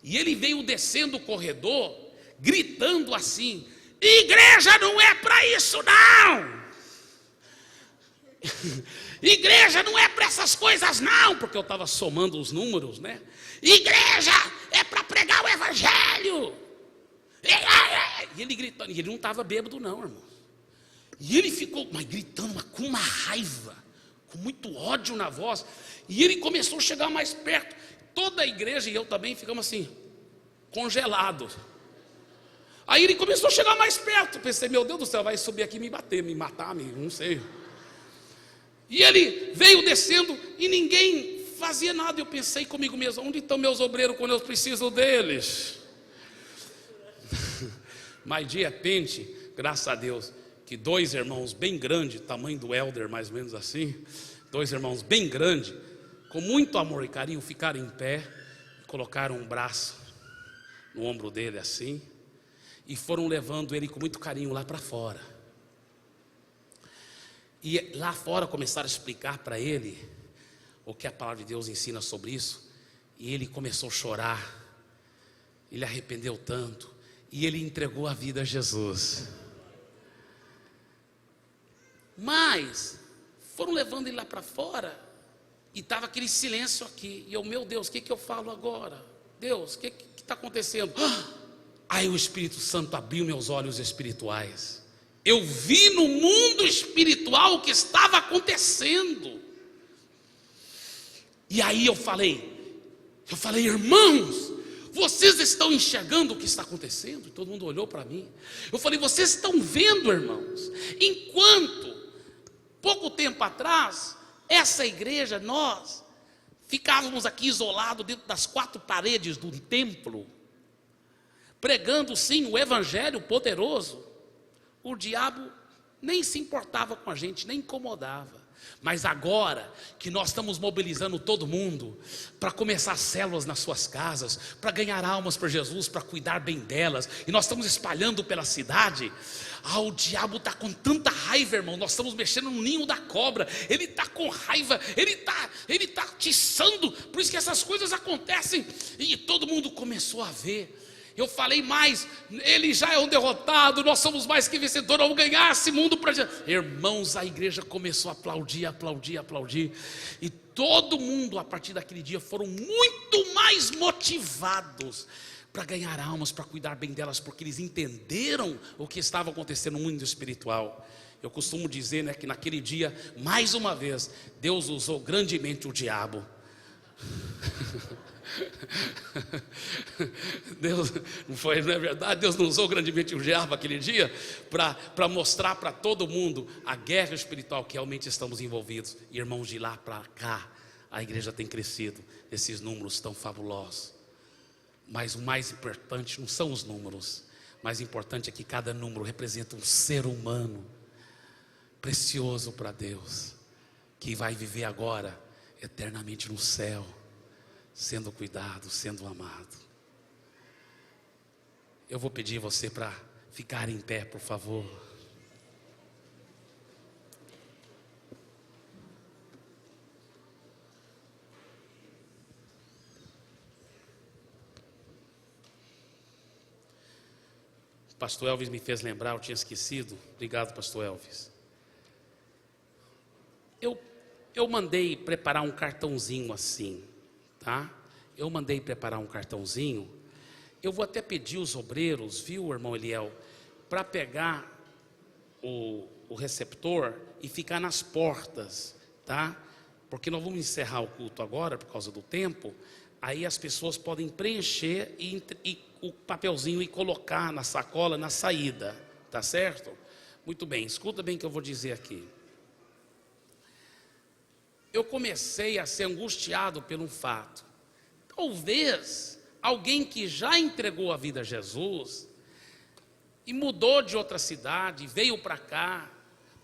e ele veio descendo o corredor, gritando assim: igreja não é para isso não! Igreja não é para essas coisas não, porque eu estava somando os números, né? Igreja é para pregar o evangelho. E ele gritando, e ele não estava bêbado não, irmão. E ele ficou, mas gritando, mas com uma raiva, com muito ódio na voz. E ele começou a chegar mais perto. Toda a igreja e eu também ficamos assim, congelados. Aí ele começou a chegar mais perto. Pensei, meu Deus do céu, vai subir aqui e me bater, me matar, não sei. E ele veio descendo e ninguém fazia nada. Eu pensei comigo mesmo, onde estão meus obreiros quando eu preciso deles? Mas de repente, graças a Deus, que 2 irmãos bem grandes, tamanho do Helder, mais ou menos assim, 2 irmãos bem grandes, com muito amor e carinho, ficaram em pé, colocaram um braço no ombro dele assim, e foram levando ele com muito carinho lá para fora. E lá fora começaram a explicar para ele o que a palavra de Deus ensina sobre isso. E ele começou a chorar. Ele arrependeu tanto. E ele entregou a vida a Jesus. Mas foram levando ele lá para fora. E estava aquele silêncio aqui. E eu, meu Deus, o que eu falo agora? Deus, o que está acontecendo? Aí o Espírito Santo abriu meus olhos espirituais. Eu vi no mundo espiritual o que estava acontecendo. E aí eu falei, irmãos, vocês estão enxergando o que está acontecendo? E todo mundo olhou para mim. Eu falei, vocês estão vendo, irmãos? Enquanto, pouco tempo atrás, essa igreja, nós ficávamos aqui isolados dentro das 4 paredes do templo, pregando sim o evangelho poderoso. O diabo nem se importava com a gente, nem incomodava. Mas agora que nós estamos mobilizando todo mundo para começar células nas suas casas, para ganhar almas para Jesus, para cuidar bem delas, e nós estamos espalhando pela cidade, o diabo está com tanta raiva, irmão. Nós estamos mexendo no ninho da cobra. Ele está com raiva, ele está atiçando. Por isso que essas coisas acontecem. E todo mundo começou a ver. Eu falei mais, ele já é um derrotado, nós somos mais que vencedores, vamos ganhar esse mundo para Jesus. Irmãos, a igreja começou a aplaudir. E todo mundo a partir daquele dia foram muito mais motivados para ganhar almas, para cuidar bem delas, porque eles entenderam o que estava acontecendo no mundo espiritual. Eu costumo dizer, né, que naquele dia, mais uma vez, Deus usou grandemente o diabo. Deus, não é verdade? Deus não usou grandemente o diabo aquele dia para mostrar para todo mundo a guerra espiritual que realmente estamos envolvidos. E irmãos, de lá para cá a igreja tem crescido, esses números tão fabulosos. Mas o mais importante não são os números, o mais importante é que cada número representa um ser humano precioso para Deus, que vai viver agora eternamente no céu, sendo cuidado, sendo amado. Eu vou pedir você para ficar em pé, por favor. Pastor Elvis me fez lembrar, eu tinha esquecido. Obrigado, Pastor Elvis. Eu mandei preparar um cartãozinho assim, tá? Eu mandei preparar um cartãozinho. Eu vou até pedir os obreiros, viu, irmão Eliel, para pegar o receptor e ficar nas portas, tá? Porque nós vamos encerrar o culto agora, por causa do tempo. Aí as pessoas podem preencher e o papelzinho e colocar na sacola na saída, tá certo? Muito bem, escuta bem o que eu vou dizer aqui. Eu comecei a ser angustiado pelo fato, talvez alguém que já entregou a vida a Jesus e mudou de outra cidade, veio para cá,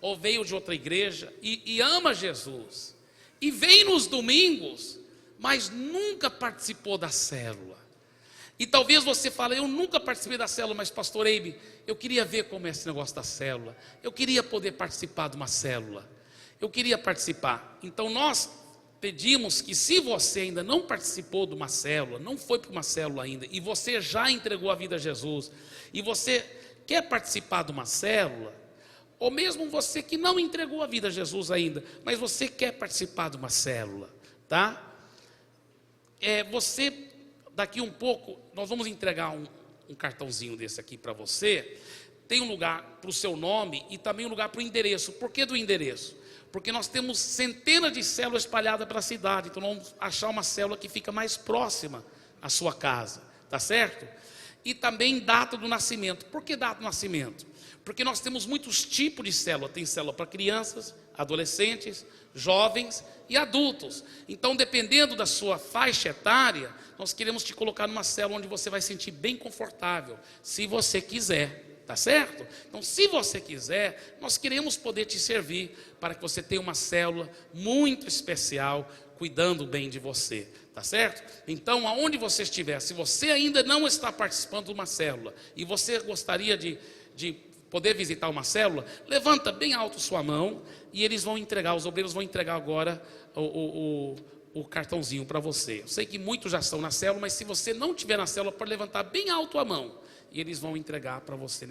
ou veio de outra igreja e ama Jesus, e vem nos domingos, mas nunca participou da célula. E talvez você fale, eu nunca participei da célula, mas pastor Eibe, eu queria ver como é esse negócio da célula, eu queria poder participar de uma célula, eu queria participar. Então nós pedimos que, se você ainda não participou de uma célula, não foi para uma célula ainda, e você já entregou a vida a Jesus, e você quer participar de uma célula, ou mesmo você que não entregou a vida a Jesus ainda, mas você quer participar de uma célula, tá? Você, daqui um pouco, nós vamos entregar um cartãozinho desse aqui para você. Tem um lugar para o seu nome e também um lugar para o endereço. Por que do endereço? Porque nós temos centenas de células espalhadas pela cidade, então vamos achar uma célula que fica mais próxima à sua casa, tá certo? E também data do nascimento. Por que data do nascimento? Porque nós temos muitos tipos de célula. Tem célula para crianças, adolescentes, jovens e adultos. Então, dependendo da sua faixa etária, nós queremos te colocar numa célula onde você vai se sentir bem confortável, se você quiser. Tá certo? Então, se você quiser, nós queremos poder te servir para que você tenha uma célula muito especial, cuidando bem de você, tá certo? Então, aonde você estiver, se você ainda não está participando de uma célula e você gostaria de poder visitar uma célula, levanta bem alto sua mão e eles vão entregar, os obreiros vão entregar agora o cartãozinho para você. Eu sei que muitos já estão na célula, mas se você não estiver na célula, pode levantar bem alto a mão e eles vão entregar para você.